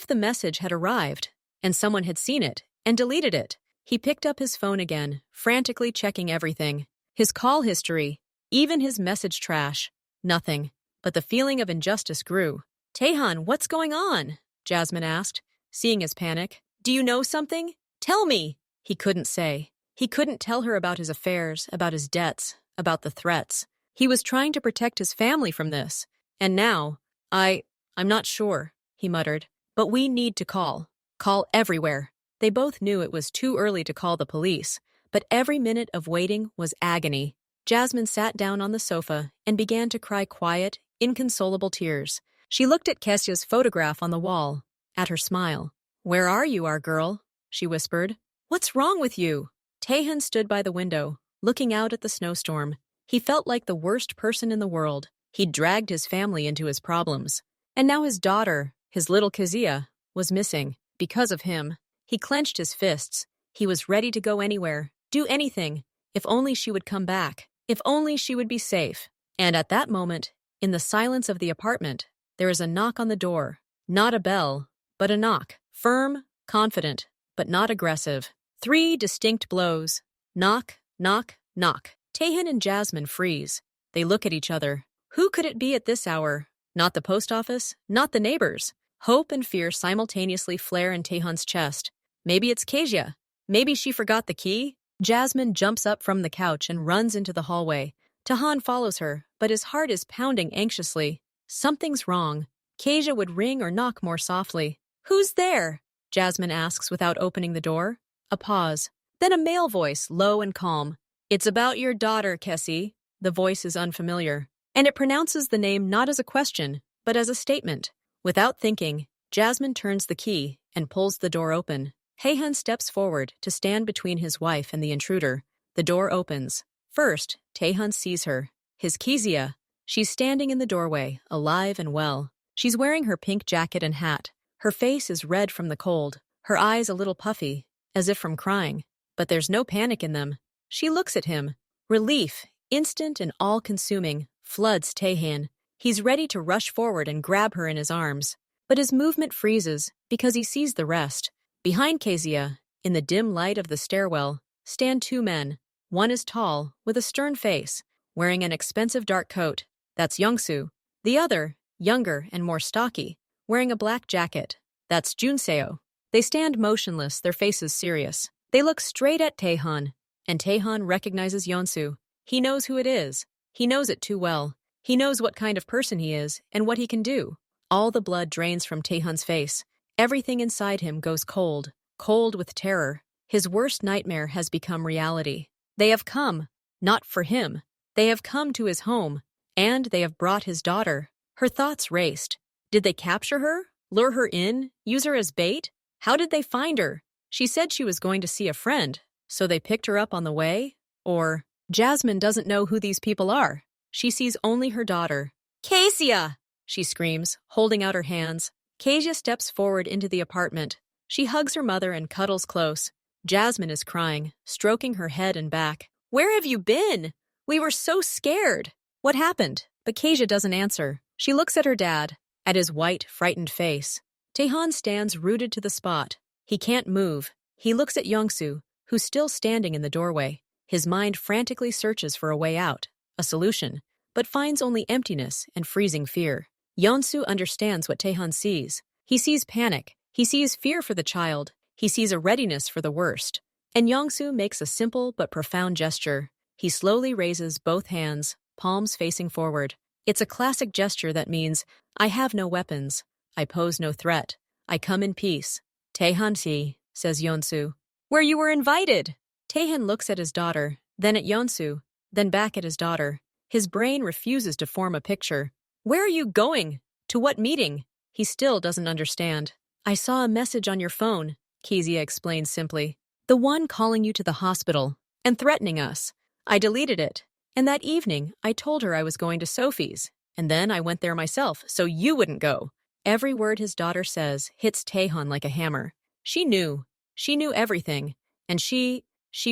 the message had arrived, and someone had seen it, and deleted it? He picked up his phone again, frantically checking everything. His call history, even his message trash. Nothing. But the feeling of injustice grew. Taehan, what's going on? Jasmine asked, seeing his panic. Do you know something? Tell me! He couldn't say. He couldn't tell her about his affairs, about his debts, about the threats. He was trying to protect his family from this. And now, I'm not sure, he muttered. But we need to call. Call everywhere. They both knew it was too early to call the police, but every minute of waiting was agony. Jasmine sat down on the sofa and began to cry quiet, inconsolable tears. She looked at Kezia's photograph on the wall, at her smile. Where are you, our girl? She whispered. What's wrong with you? Taehan stood by the window, looking out at the snowstorm. He felt like the worst person in the world. He'd dragged his family into his problems. And now his daughter, his little Kezia, was missing. Because of him. He clenched his fists. He was ready to go anywhere, do anything. If only she would come back. If only she would be safe. And at that moment, in the silence of the apartment, there is a knock on the door. Not a bell, but a knock. Firm, confident, but not aggressive. 3 distinct blows. Knock, knock, knock. Taehan and Jasmine freeze. They look at each other. Who could it be at this hour? Not the post office, not the neighbors. Hope and fear simultaneously flare in Taehan's chest. Maybe it's Kezia. Maybe she forgot the key. Jasmine jumps up from the couch and runs into the hallway. Taehan follows her, but his heart is pounding anxiously. Something's wrong. Kezia would ring or knock more softly. Who's there? Jasmine asks without opening the door. A pause. Then a male voice, low and calm. It's about your daughter, Kessie. The voice is unfamiliar, and it pronounces the name not as a question, but as a statement. Without thinking, Jasmine turns the key and pulls the door open. Taehan steps forward to stand between his wife and the intruder. The door opens. First, Taehan sees her. His Kezia. She's standing in the doorway, alive and well. She's wearing her pink jacket and hat. Her face is red from the cold, her eyes a little puffy, as if from crying. But there's no panic in them. She looks at him. Relief, instant and all-consuming, floods Taehan. He's ready to rush forward and grab her in his arms. But his movement freezes because he sees the rest. Behind Kezia, in the dim light of the stairwell, stand 2 men. One is tall, with a stern face, wearing an expensive dark coat. That's Yongsoo. The other, younger and more stocky, wearing a black jacket. That's Junseo. They stand motionless, their faces serious. They look straight at Taehan, and Taehan recognizes Yongsoo. He knows who it is. He knows it too well. He knows what kind of person he is and what he can do. All the blood drains from Taehan's face. Everything inside him goes cold, cold with terror. His worst nightmare has become reality. They have come, not for him. They have come to his home, and they have brought his daughter. Her thoughts raced. Did they capture her? Lure her in? Use her as bait? How did they find her? She said she was going to see a friend, so they picked her up on the way? Or, Jasmine doesn't know who these people are. She sees only her daughter. Kezia! She screams, holding out her hands. Kezia steps forward into the apartment. She hugs her mother and cuddles close. Jasmine is crying, stroking her head and back. Where have you been? We were so scared. What happened? But Kezia doesn't answer. She looks at her dad, at his white, frightened face. Taehan stands rooted to the spot. He can't move. He looks at Yongsoo, who's still standing in the doorway. His mind frantically searches for a way out, a solution, but finds only emptiness and freezing fear. Yongsoo understands what Taehan sees. He sees panic. He sees fear for the child. He sees a readiness for the worst. And Yongsu makes a simple but profound gesture. He slowly raises both hands, palms facing forward. It's a classic gesture that means, I have no weapons. I pose no threat. I come in peace. Taehan-si, says Yonsu. Where you were invited! Taehan looks at his daughter, then at Yonsu, then back at his daughter. His brain refuses to form a picture. Where are you going? To what meeting? He still doesn't understand. I saw a message on your phone, Kezia explains simply. The one calling you to the hospital and threatening us. I deleted it. And that evening, I told her I was going to Sophie's. And then I went there myself, so you wouldn't go. Every word his daughter says hits Taehan like a hammer. She knew. She knew everything. And she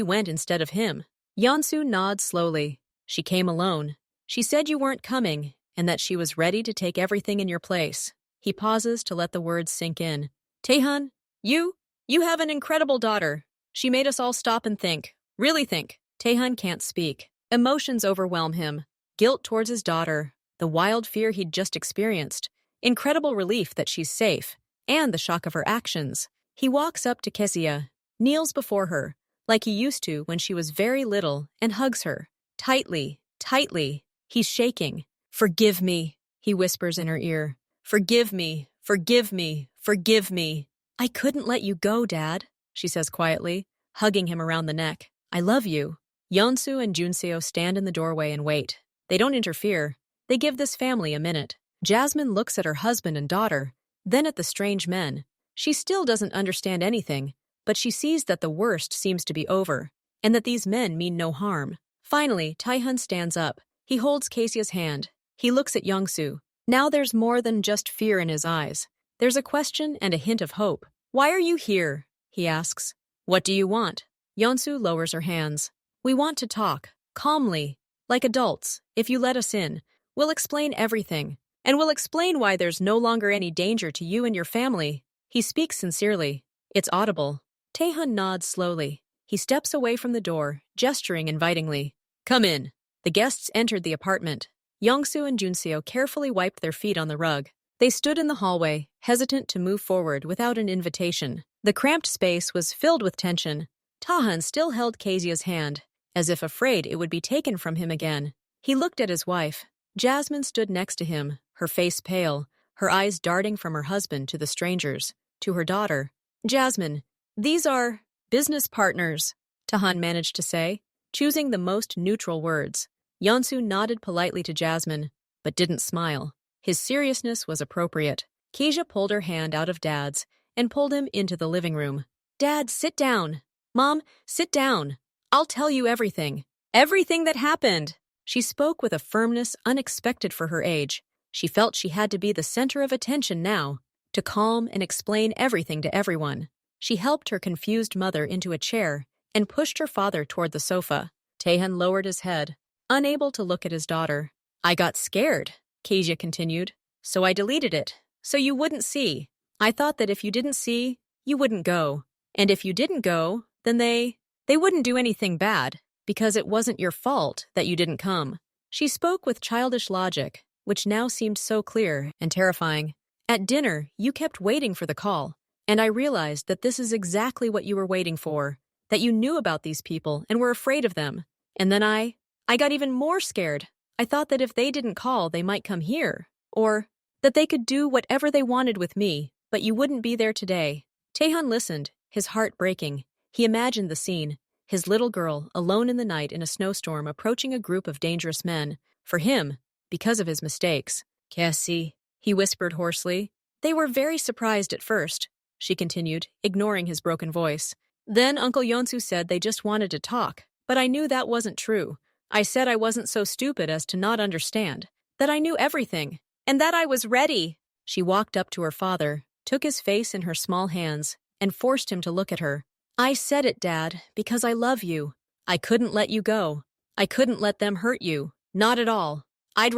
went instead of him. Yeonsu nods slowly. She came alone. She said you weren't coming, and that she was ready to take everything in your place. He pauses to let the words sink in. Taehan, you have an incredible daughter. She made us all stop and think. Really think. Taehan can't speak. Emotions overwhelm him. Guilt towards his daughter, the wild fear he'd just experienced, incredible relief that she's safe, and the shock of her actions. He walks up to Kezia, kneels before her, like he used to when she was very little, and hugs her. Tightly, tightly. He's shaking. Forgive me, he whispers in her ear. Forgive me, forgive me, forgive me. I couldn't let you go, Dad, she says quietly, hugging him around the neck. I love you. Yeonsu and Junseo stand in the doorway and wait. They don't interfere. They give this family a minute. Jasmine looks at her husband and daughter, then at the strange men. She still doesn't understand anything, but she sees that the worst seems to be over, and that these men mean no harm. Finally, Taehan stands up. He holds Kezia's hand. He looks at Yeongsu. Now there's more than just fear in his eyes. There's a question and a hint of hope. Why are you here? He asks. What do you want? Yeonsu lowers her hands. We want to talk, calmly, like adults. If you let us in, we'll explain everything. And we'll explain why there's no longer any danger to you and your family. He speaks sincerely. It's audible. Taehan nods slowly. He steps away from the door, gesturing invitingly. Come in. The guests entered the apartment. Yeongsu and Junseo carefully wiped their feet on the rug. They stood in the hallway, hesitant to move forward without an invitation. The cramped space was filled with tension. Taehan still held Kezia's hand, as if afraid it would be taken from him again. He looked at his wife. Jasmine stood next to him, her face pale, her eyes darting from her husband to the strangers, to her daughter. Jasmine, these are business partners, Taehan managed to say, choosing the most neutral words. Yeonsu nodded politely to Jasmine, but didn't smile. His seriousness was appropriate. Kezia pulled her hand out of Dad's and pulled him into the living room. Dad, sit down. Mom, sit down. I'll tell you everything. Everything that happened. She spoke with a firmness unexpected for her age. She felt she had to be the center of attention now, to calm and explain everything to everyone. She helped her confused mother into a chair and pushed her father toward the sofa. Taehan lowered his head, unable to look at his daughter. I got scared, Kezia continued, so I deleted it, so you wouldn't see. I thought that if you didn't see, you wouldn't go. And if you didn't go, then they wouldn't do anything bad, because it wasn't your fault that you didn't come. She spoke with childish logic, which now seemed so clear and terrifying. At dinner, you kept waiting for the call, and I realized that this is exactly what you were waiting for, that you knew about these people and were afraid of them. And then I got even more scared. I thought that if they didn't call, they might come here, or that they could do whatever they wanted with me, but you wouldn't be there today. Taehan listened, his heart breaking. He imagined the scene, his little girl alone in the night in a snowstorm approaching a group of dangerous men. For him, because of his mistakes. Cassie, he whispered hoarsely. They were very surprised at first, she continued, ignoring his broken voice. Then Uncle Yeonsu said they just wanted to talk, but I knew that wasn't true. I said I wasn't so stupid as to not understand, that I knew everything, and that I was ready. She walked up to her father, took his face in her small hands, and forced him to look at her. I said it, Dad, because I love you. I couldn't let you go. I couldn't let them hurt you. Not at all. I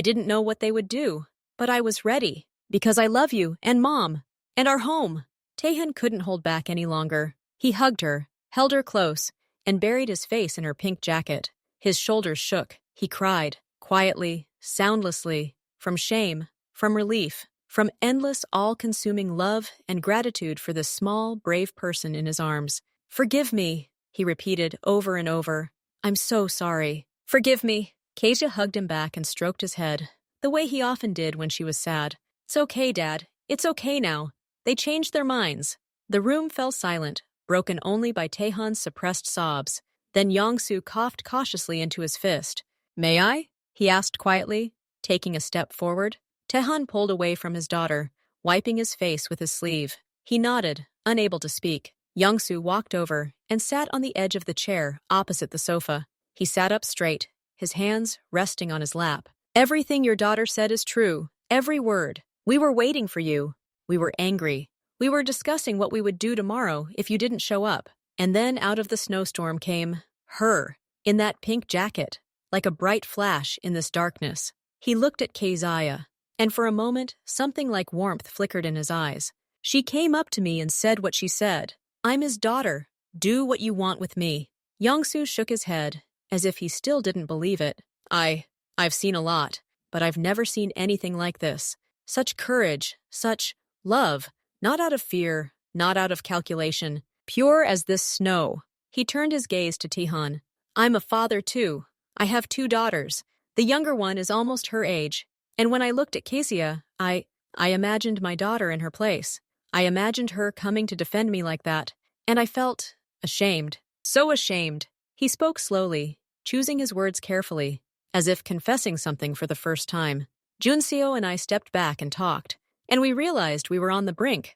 didn't know what they would do, but I was ready, because I love you, and Mom, and our home. Taehan couldn't hold back any longer. He hugged her, held her close, and buried his face in her pink jacket. His shoulders shook. He cried, quietly, soundlessly, from shame, from relief, from endless, all-consuming love and gratitude for this small, brave person in his arms. Forgive me, he repeated over and over. I'm so sorry. Forgive me. Kezia hugged him back and stroked his head, the way he often did when she was sad. It's okay, Dad. It's okay now. They changed their minds. The room fell silent, broken only by Taehan's suppressed sobs. Then Yongsu coughed cautiously into his fist. May I? He asked quietly, taking a step forward. Taehan pulled away from his daughter, wiping his face with his sleeve. He nodded, unable to speak. Yongsu walked over and sat on the edge of the chair opposite the sofa. He sat up straight, his hands resting on his lap. Everything your daughter said is true, every word. We were waiting for you. We were angry. We were discussing what we would do tomorrow if you didn't show up. And then out of the snowstorm came her, in that pink jacket, like a bright flash in this darkness. He looked at Kezia, and for a moment, something like warmth flickered in his eyes. She came up to me and said what she said. I'm his daughter. Do what you want with me. Yongsu shook his head, as if he still didn't believe it. I've seen a lot, but I've never seen anything like this. Such courage, such love, not out of fear, not out of calculation, pure as this snow. He turned his gaze to Taehan. I'm a father too. I have 2 daughters. The younger one is almost her age. And when I looked at Kezia, I imagined my daughter in her place. I imagined her coming to defend me like that, and I felt ashamed. So ashamed. He spoke slowly, choosing his words carefully, as if confessing something for the first time. Junseo and I stepped back and talked, and we realized we were on the brink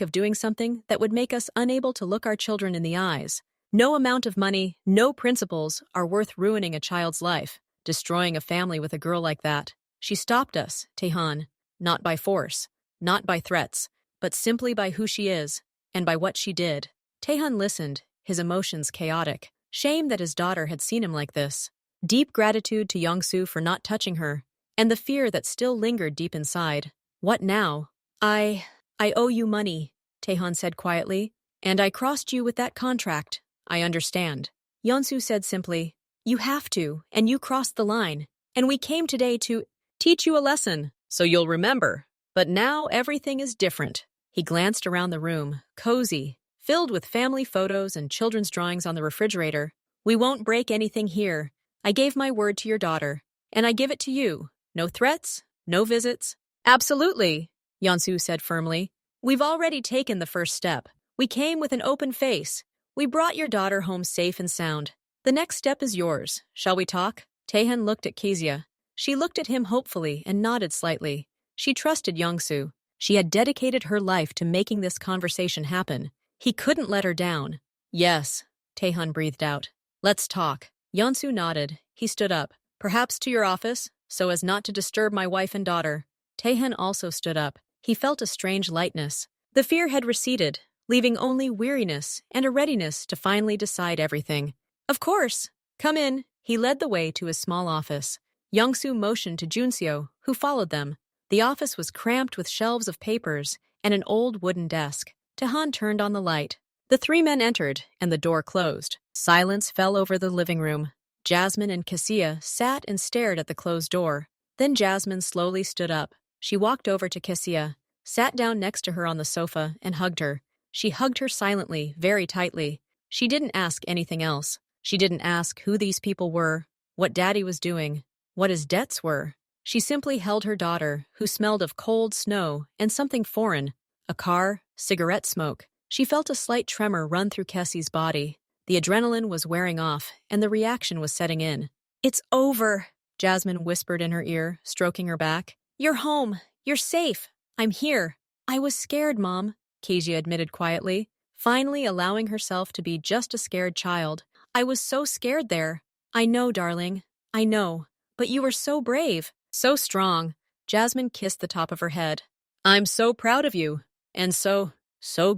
of doing something that would make us unable to look our children in the eyes. No amount of money, no principles are worth ruining a child's life, destroying a family with a girl like that. She stopped us, Taehan, not by force, not by threats, but simply by who she is, and by what she did. Taehan listened, his emotions chaotic. Shame that his daughter had seen him like this. Deep gratitude to Yongsu for not touching her, and the fear that still lingered deep inside. What now? I owe you money, Taehan said quietly, and I crossed you with that contract. I understand. Yongsu said simply, you have to, and you crossed the line, and we came today to teach you a lesson, so you'll remember. But now everything is different. He glanced around the room, cozy, filled with family photos and children's drawings on the refrigerator. We won't break anything here. I gave my word to your daughter, and I give it to you. No threats, no visits. Absolutely, Yongsu said firmly. We've already taken the first step. We came with an open face. We brought your daughter home safe and sound. The next step is yours. Shall we talk? Taehan looked at Kezia. She looked at him hopefully and nodded slightly. She trusted Yongsu. She had dedicated her life to making this conversation happen. He couldn't let her down. Yes, Taehan breathed out. Let's talk. Yongsu nodded. He stood up. Perhaps to your office, so as not to disturb my wife and daughter. Taehan also stood up. He felt a strange lightness. The fear had receded, leaving only weariness and a readiness to finally decide everything. Of course. Come in. He led the way to his small office. Yongsu motioned to Junseo, who followed them. The office was cramped with shelves of papers and an old wooden desk. Taehan turned on the light. The 3 men entered, and the door closed. Silence fell over the living room. Jasmine and Kezia sat and stared at the closed door. Then Jasmine slowly stood up. She walked over to Kezia, sat down next to her on the sofa, and hugged her. She hugged her silently, very tightly. She didn't ask anything else. She didn't ask who these people were, what Daddy was doing, what his debts were. She simply held her daughter, who smelled of cold snow and something foreign, a car, cigarette smoke. She felt a slight tremor run through Kessie's body. The adrenaline was wearing off, and the reaction was setting in. It's over, Jasmine whispered in her ear, stroking her back. You're home. You're safe. I'm here. I was scared, Mom, Kezia admitted quietly, finally allowing herself to be just a scared child. I was so scared there. I know, darling. I know. But you were so brave, so strong. Jasmine kissed the top of her head. I'm so proud of you, and so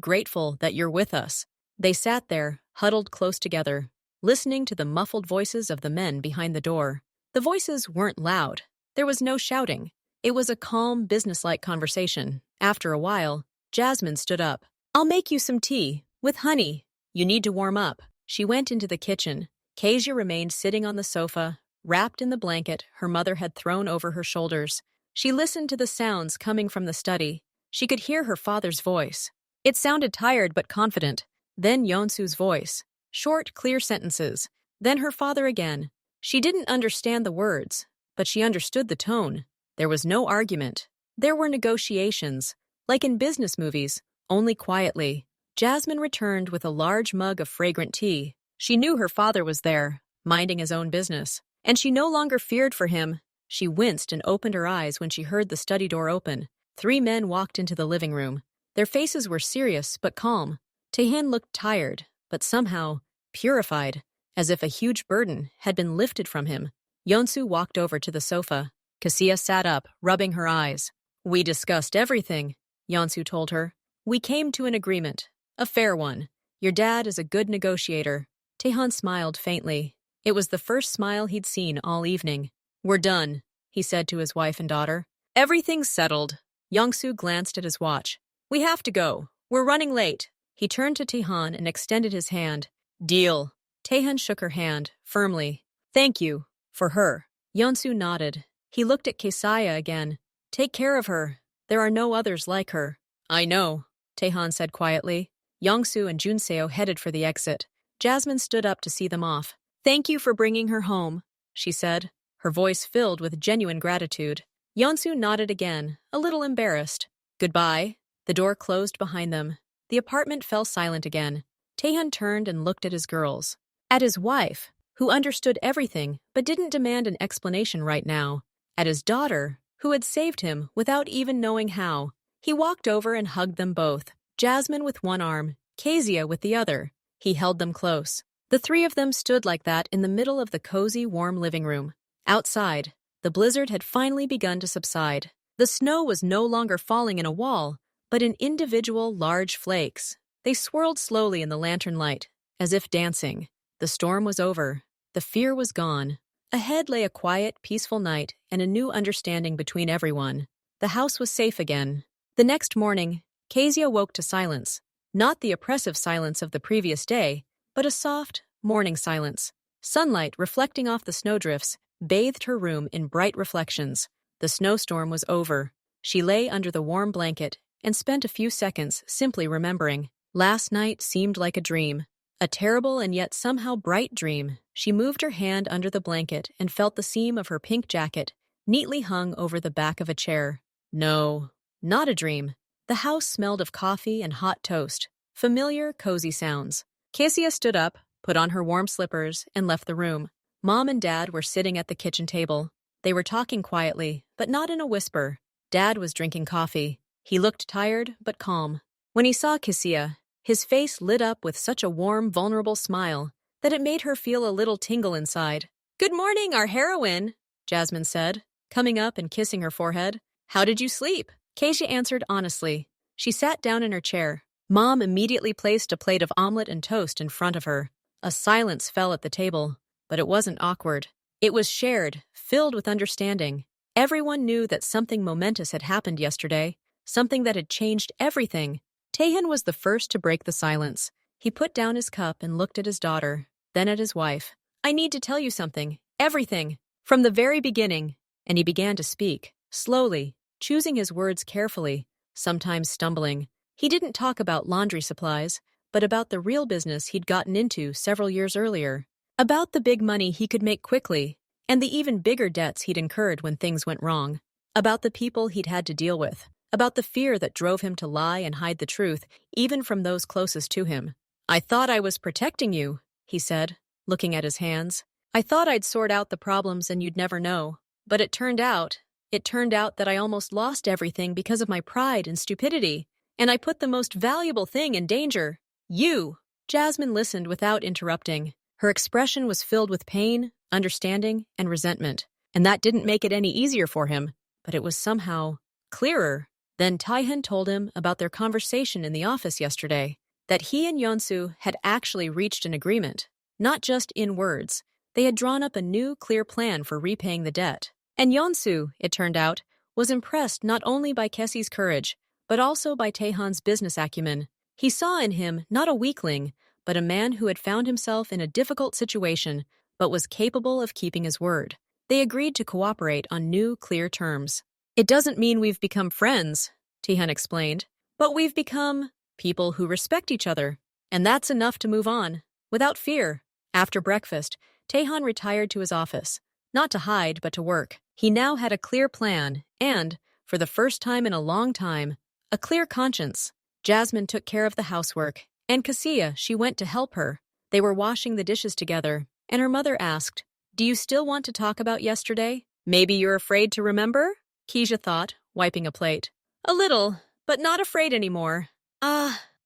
grateful that you're with us. They sat there, huddled close together, listening to the muffled voices of the men behind the door. The voices weren't loud. There was no shouting. It was a calm, businesslike conversation. After a while, Jasmine stood up. I'll make you some tea, with honey. You need to warm up. She went into the kitchen. Kezia remained sitting on the sofa, wrapped in the blanket her mother had thrown over her shoulders. She listened to the sounds coming from the study. She could hear her father's voice. It sounded tired but confident. Then Yeonsu's voice. Short, clear sentences. Then her father again. She didn't understand the words, but she understood the tone. There was no argument. There were negotiations, like in business movies, only quietly. Jasmine returned with a large mug of fragrant tea. She knew her father was there, minding his own business, and she no longer feared for him. She winced and opened her eyes when she heard the study door open. 3 men walked into the living room. Their faces were serious but calm. Taehan looked tired, but somehow purified, as if a huge burden had been lifted from him. Yeonsu walked over to the sofa. Cassia sat up, rubbing her eyes. "We discussed everything," Yeonsu told her. "We came to an agreement. A fair one. Your dad is a good negotiator." Taehan smiled faintly. It was the first smile he'd seen all evening. "We're done," he said to his wife and daughter. "Everything's settled." Yeonsu glanced at his watch. "We have to go. We're running late." He turned to Taehan and extended his hand. "Deal." Taehan shook her hand, firmly. "Thank you. For her." Yeonsu nodded. He looked at Kesaya again. "Take care of her. There are no others like her." "I know," Taehan said quietly. Yeongsu and Junseo headed for the exit. Jasmine stood up to see them off. "Thank you for bringing her home," she said, her voice filled with genuine gratitude. Yeonsu nodded again, a little embarrassed. "Goodbye." The door closed behind them. The apartment fell silent again. Taehan turned and looked at his girls. At his wife, who understood everything but didn't demand an explanation right now. At his daughter, who had saved him without even knowing how. He walked over and hugged them both, Jasmine with one arm, Kezia with the other. He held them close. The 3 of them stood like that in the middle of the cozy, warm living room. Outside, the blizzard had finally begun to subside. The snow was no longer falling in a wall, but in individual, large flakes. They swirled slowly in the lantern light, as if dancing. The storm was over. The fear was gone. Ahead lay a quiet, peaceful night and a new understanding between everyone. The house was safe again. The next morning, Kezia woke to silence. Not the oppressive silence of the previous day, but a soft, morning silence. Sunlight reflecting off the snowdrifts bathed her room in bright reflections. The snowstorm was over. She lay under the warm blanket and spent a few seconds simply remembering. Last night seemed like a dream. A terrible and yet somehow bright dream. She moved her hand under the blanket and felt the seam of her pink jacket neatly hung over the back of a chair. No, not a dream. The house smelled of coffee and hot toast. Familiar, cozy sounds. Cassia stood up, put on her warm slippers, and left the room. Mom and Dad were sitting at the kitchen table. They were talking quietly, but not in a whisper. Dad was drinking coffee. He looked tired, but calm. When he saw Cassia, his face lit up with such a warm, vulnerable smile that it made her feel a little tingle inside. "Good morning, our heroine," Jasmine said, coming up and kissing her forehead. "How did you sleep?" Keisha answered honestly. She sat down in her chair. Mom immediately placed a plate of omelet and toast in front of her. A silence fell at the table, but it wasn't awkward. It was shared, filled with understanding. Everyone knew that something momentous had happened yesterday, something that had changed everything. Taehan was the first to break the silence. He put down his cup and looked at his daughter, then at his wife. "I need to tell you something. Everything. From the very beginning." And he began to speak, slowly, choosing his words carefully, sometimes stumbling. He didn't talk about laundry supplies, but about the real business he'd gotten into several years earlier. About the big money he could make quickly, and the even bigger debts he'd incurred when things went wrong. About the people he'd had to deal with. About the fear that drove him to lie and hide the truth, even from those closest to him. "I thought I was protecting you," he said, looking at his hands. "I thought I'd sort out the problems and you'd never know. But it turned out that I almost lost everything because of my pride and stupidity. And I put the most valuable thing in danger. You." Jasmine listened without interrupting. Her expression was filled with pain, understanding, and resentment. And that didn't make it any easier for him, but it was somehow clearer. Then Taehan told him about their conversation in the office yesterday, that he and Yeonsu had actually reached an agreement, not just in words. They had drawn up a new, clear plan for repaying the debt. And Yeonsu, it turned out, was impressed not only by Kessie's courage, but also by Taehan's business acumen. He saw in him not a weakling, but a man who had found himself in a difficult situation, but was capable of keeping his word. They agreed to cooperate on new, clear terms. "It doesn't mean we've become friends," Taehan explained, "but we've become people who respect each other." And that's enough to move on, without fear. After breakfast, Tehan retired to his office, not to hide, but to work. He now had a clear plan and, for the first time in a long time, a clear conscience. Jasmine took care of the housework, and Cassia, she went to help her. They were washing the dishes together, and her mother asked, "Do you still want to talk about yesterday? Maybe you're afraid to remember?" Keisha thought, wiping a plate. "A little, but not afraid anymore."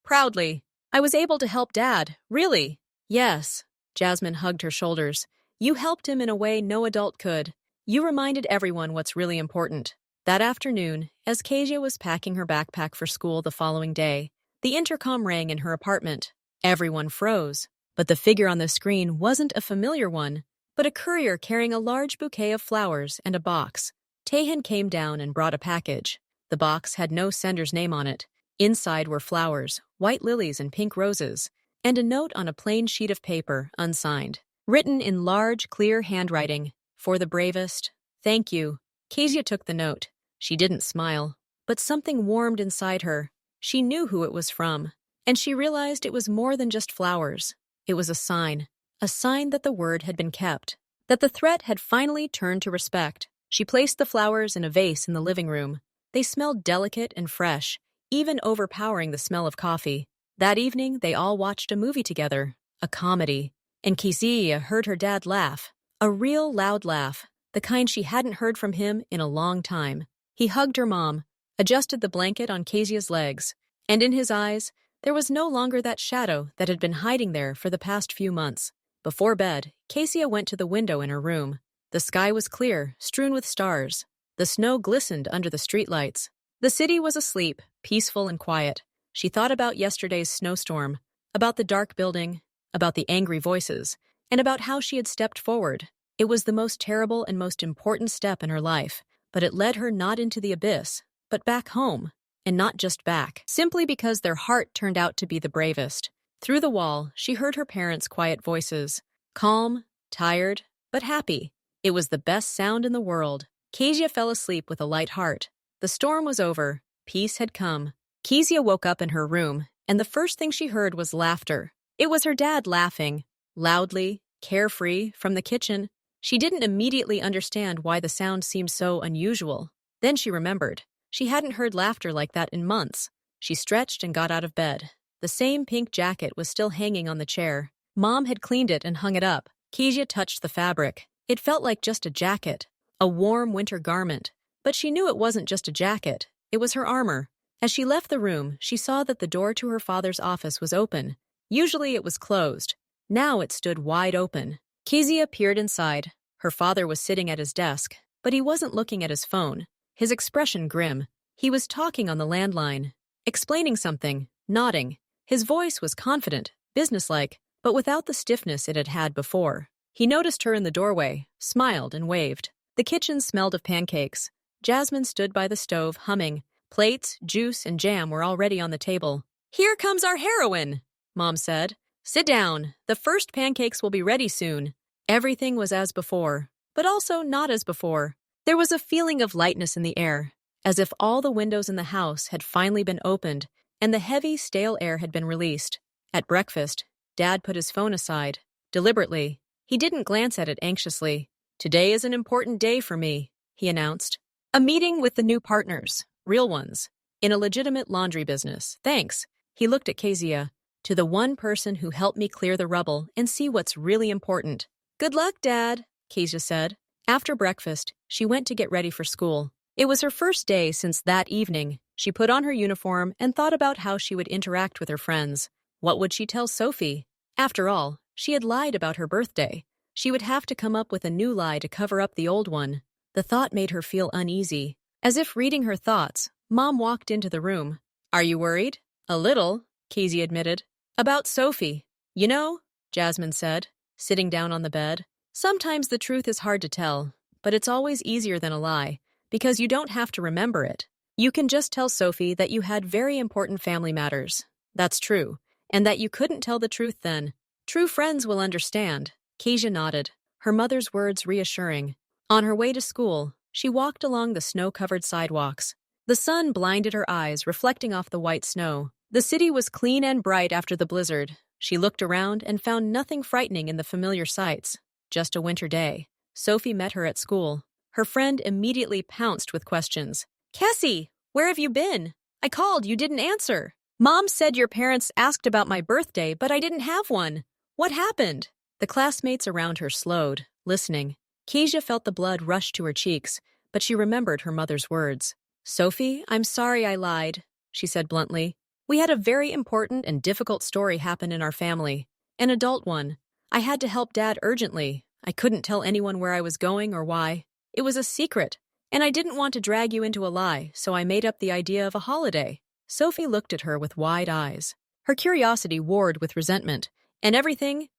Proudly. "I was able to help Dad, really." "Yes." Jasmine hugged her shoulders. "You helped him in a way no adult could. You reminded everyone what's really important." That afternoon, as Kezia was packing her backpack for school the following day, the intercom rang in her apartment. Everyone froze, but the figure on the screen wasn't a familiar one, but a courier carrying a large bouquet of flowers and a box. Tehan came down and brought a package. The box had no sender's name on it. Inside were flowers, white lilies and pink roses, and a note on a plain sheet of paper, unsigned. Written in large, clear handwriting, "For the bravest, thank you." Kezia took the note. She didn't smile, but something warmed inside her. She knew who it was from, and she realized it was more than just flowers. It was a sign that the word had been kept, that the threat had finally turned to respect. She placed the flowers in a vase in the living room. They smelled delicate and fresh, even overpowering the smell of coffee. That evening, they all watched a movie together, a comedy, and Kezia heard her dad laugh, a real loud laugh, the kind she hadn't heard from him in a long time. He hugged her mom, adjusted the blanket on Kezia's legs, and in his eyes, there was no longer that shadow that had been hiding there for the past few months. Before bed, Kezia went to the window in her room. The sky was clear, strewn with stars. The snow glistened under the streetlights. The city was asleep, peaceful and quiet. She thought about yesterday's snowstorm, about the dark building, about the angry voices, and about how she had stepped forward. It was the most terrible and most important step in her life, but it led her not into the abyss, but back home, and not just back, simply because their heart turned out to be the bravest. Through the wall, she heard her parents' quiet voices, calm, tired, but happy. It was the best sound in the world. Kezia fell asleep with a light heart. The storm was over. Peace had come. Kezia woke up in her room, and the first thing she heard was laughter. It was her dad laughing, loudly, carefree, from the kitchen. She didn't immediately understand why the sound seemed so unusual. Then she remembered. She hadn't heard laughter like that in months. She stretched and got out of bed. The same pink jacket was still hanging on the chair. Mom had cleaned it and hung it up. Kezia touched the fabric. It felt like just a jacket, a warm winter garment. But she knew it wasn't just a jacket. It was her armor. As she left the room, she saw that the door to her father's office was open. Usually it was closed. Now it stood wide open. Kezia peered inside. Her father was sitting at his desk, but he wasn't looking at his phone. His expression grim. He was talking on the landline, explaining something, nodding. His voice was confident, businesslike, but without the stiffness it had had before. He noticed her in the doorway, smiled and waved. The kitchen smelled of pancakes. Jasmine stood by the stove, humming. Plates, juice, and jam were already on the table. "Here comes our heroine," Mom said. "Sit down. The first pancakes will be ready soon." Everything was as before, but also not as before. There was a feeling of lightness in the air, as if all the windows in the house had finally been opened and the heavy, stale air had been released. At breakfast, Dad put his phone aside, deliberately. He didn't glance at it anxiously. "Today is an important day for me," he announced. "A meeting with the new partners, real ones, in a legitimate laundry business. Thanks." He looked at Kezia. "To the one person who helped me clear the rubble and see what's really important." "Good luck, Dad," Kezia said. After breakfast, she went to get ready for school. It was her first day since that evening. She put on her uniform and thought about how she would interact with her friends. What would she tell Sophie? After all, she had lied about her birthday. She would have to come up with a new lie to cover up the old one. The thought made her feel uneasy. As if reading her thoughts, Mom walked into the room. "Are you worried?" "A little," Kezia admitted. "About Sophie." "You know," Jasmine said, sitting down on the bed, "sometimes the truth is hard to tell, but it's always easier than a lie, because you don't have to remember it. You can just tell Sophie that you had very important family matters. That's true, and that you couldn't tell the truth then. True friends will understand." Kezia nodded, her mother's words reassuring. On her way to school, she walked along the snow-covered sidewalks. The sun blinded her eyes, reflecting off the white snow. The city was clean and bright after the blizzard. She looked around and found nothing frightening in the familiar sights. Just a winter day. Sophie met her at school. Her friend immediately pounced with questions. Cassie, where have you been? I called, you didn't answer. Mom said your parents asked about my birthday, but I didn't have one. What happened? The classmates around her slowed, listening. Kezia felt the blood rush to her cheeks, but she remembered her mother's words. Sophie, I'm sorry I lied, she said bluntly. We had a very important and difficult story happen in our family. An adult one. I had to help Dad urgently. I couldn't tell anyone where I was going or why. It was a secret, and I didn't want to drag you into a lie, so I made up the idea of a holiday. Sophie looked at her with wide eyes. Her curiosity warred with resentment. And everything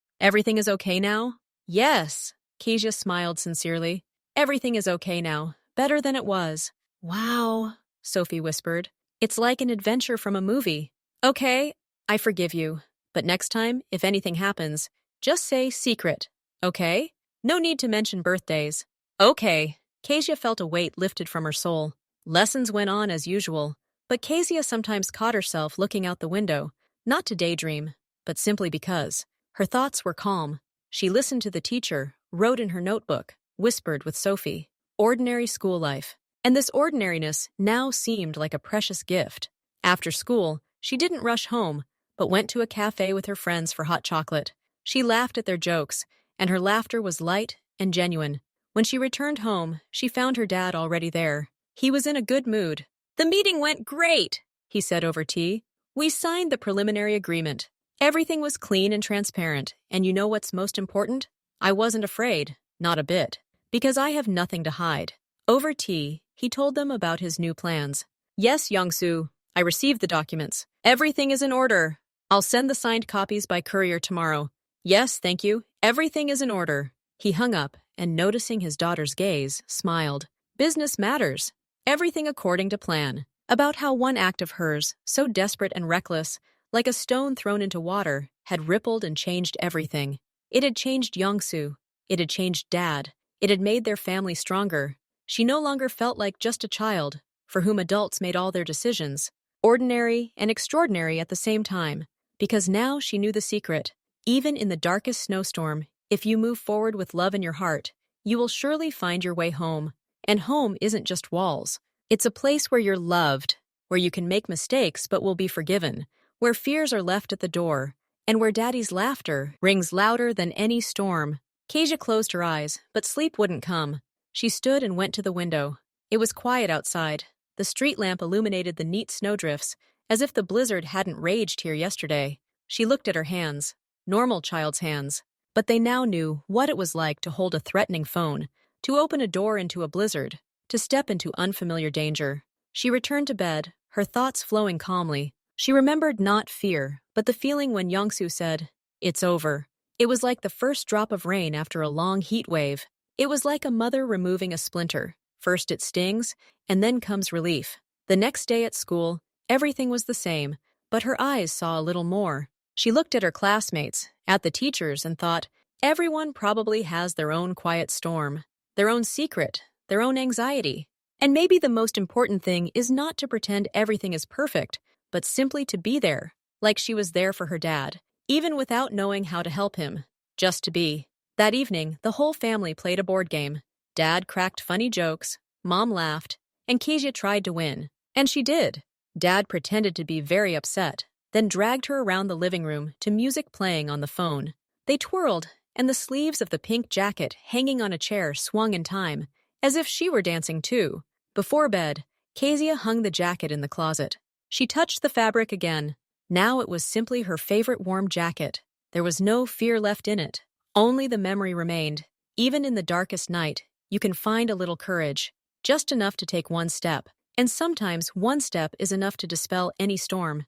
is okay now? Yes, Kezia smiled sincerely. Everything is okay now, better than it was. Wow, Sophie whispered. It's like an adventure from a movie. Okay, I forgive you. But next time, if anything happens, just say secret, okay? No need to mention birthdays. Okay. Kezia felt a weight lifted from her soul. Lessons went on as usual, but Kezia sometimes caught herself looking out the window, not to daydream, but simply because. Her thoughts were calm. She listened to the teacher, wrote in her notebook, whispered with Sophie. Ordinary school life. And this ordinariness now seemed like a precious gift. After school, she didn't rush home, but went to a cafe with her friends for hot chocolate. She laughed at their jokes, and her laughter was light and genuine. When she returned home, she found her dad already there. He was in a good mood. The meeting went great, he said over tea. We signed the preliminary agreement. Everything was clean and transparent, and you know what's most important? I wasn't afraid, not a bit, because I have nothing to hide. Over tea, he told them about his new plans. Yes, Yongsoo, I received the documents. Everything is in order. I'll send the signed copies by courier tomorrow. Yes, thank you. Everything is in order. He hung up and, noticing his daughter's gaze, smiled. Business matters. Everything according to plan. About how one act of hers, so desperate and reckless, like a stone thrown into water, had rippled and changed everything. It had changed Yongsoo. It had changed Dad. It had made their family stronger. She no longer felt like just a child, for whom adults made all their decisions, ordinary and extraordinary at the same time, because now she knew the secret. Even in the darkest snowstorm, if you move forward with love in your heart, you will surely find your way home. And home isn't just walls. It's a place where you're loved, where you can make mistakes but will be forgiven, where fears are left at the door, and where Daddy's laughter rings louder than any storm. Kezia closed her eyes, but sleep wouldn't come. She stood and went to the window. It was quiet outside. The street lamp illuminated the neat snowdrifts, as if the blizzard hadn't raged here yesterday. She looked at her hands, normal child's hands, but they now knew what it was like to hold a threatening phone, to open a door into a blizzard, to step into unfamiliar danger. She returned to bed, her thoughts flowing calmly. She remembered not fear, but the feeling when Yongsoo said, "It's over." It was like the first drop of rain after a long heat wave. It was like a mother removing a splinter. First it stings, and then comes relief. The next day at school, everything was the same, but her eyes saw a little more. She looked at her classmates, at the teachers, and thought, everyone probably has their own quiet storm, their own secret, their own anxiety. And maybe the most important thing is not to pretend everything is perfect, but simply to be there, like she was there for her dad, even without knowing how to help him, just to be. That evening, the whole family played a board game. Dad cracked funny jokes, Mom laughed, and Kezia tried to win. And she did. Dad pretended to be very upset, then dragged her around the living room to music playing on the phone. They twirled, and the sleeves of the pink jacket hanging on a chair swung in time, as if she were dancing too. Before bed, Kezia hung the jacket in the closet. She touched the fabric again. Now it was simply her favorite warm jacket. There was no fear left in it. Only the memory remained. Even in the darkest night, you can find a little courage, just enough to take one step. And sometimes one step is enough to dispel any storm.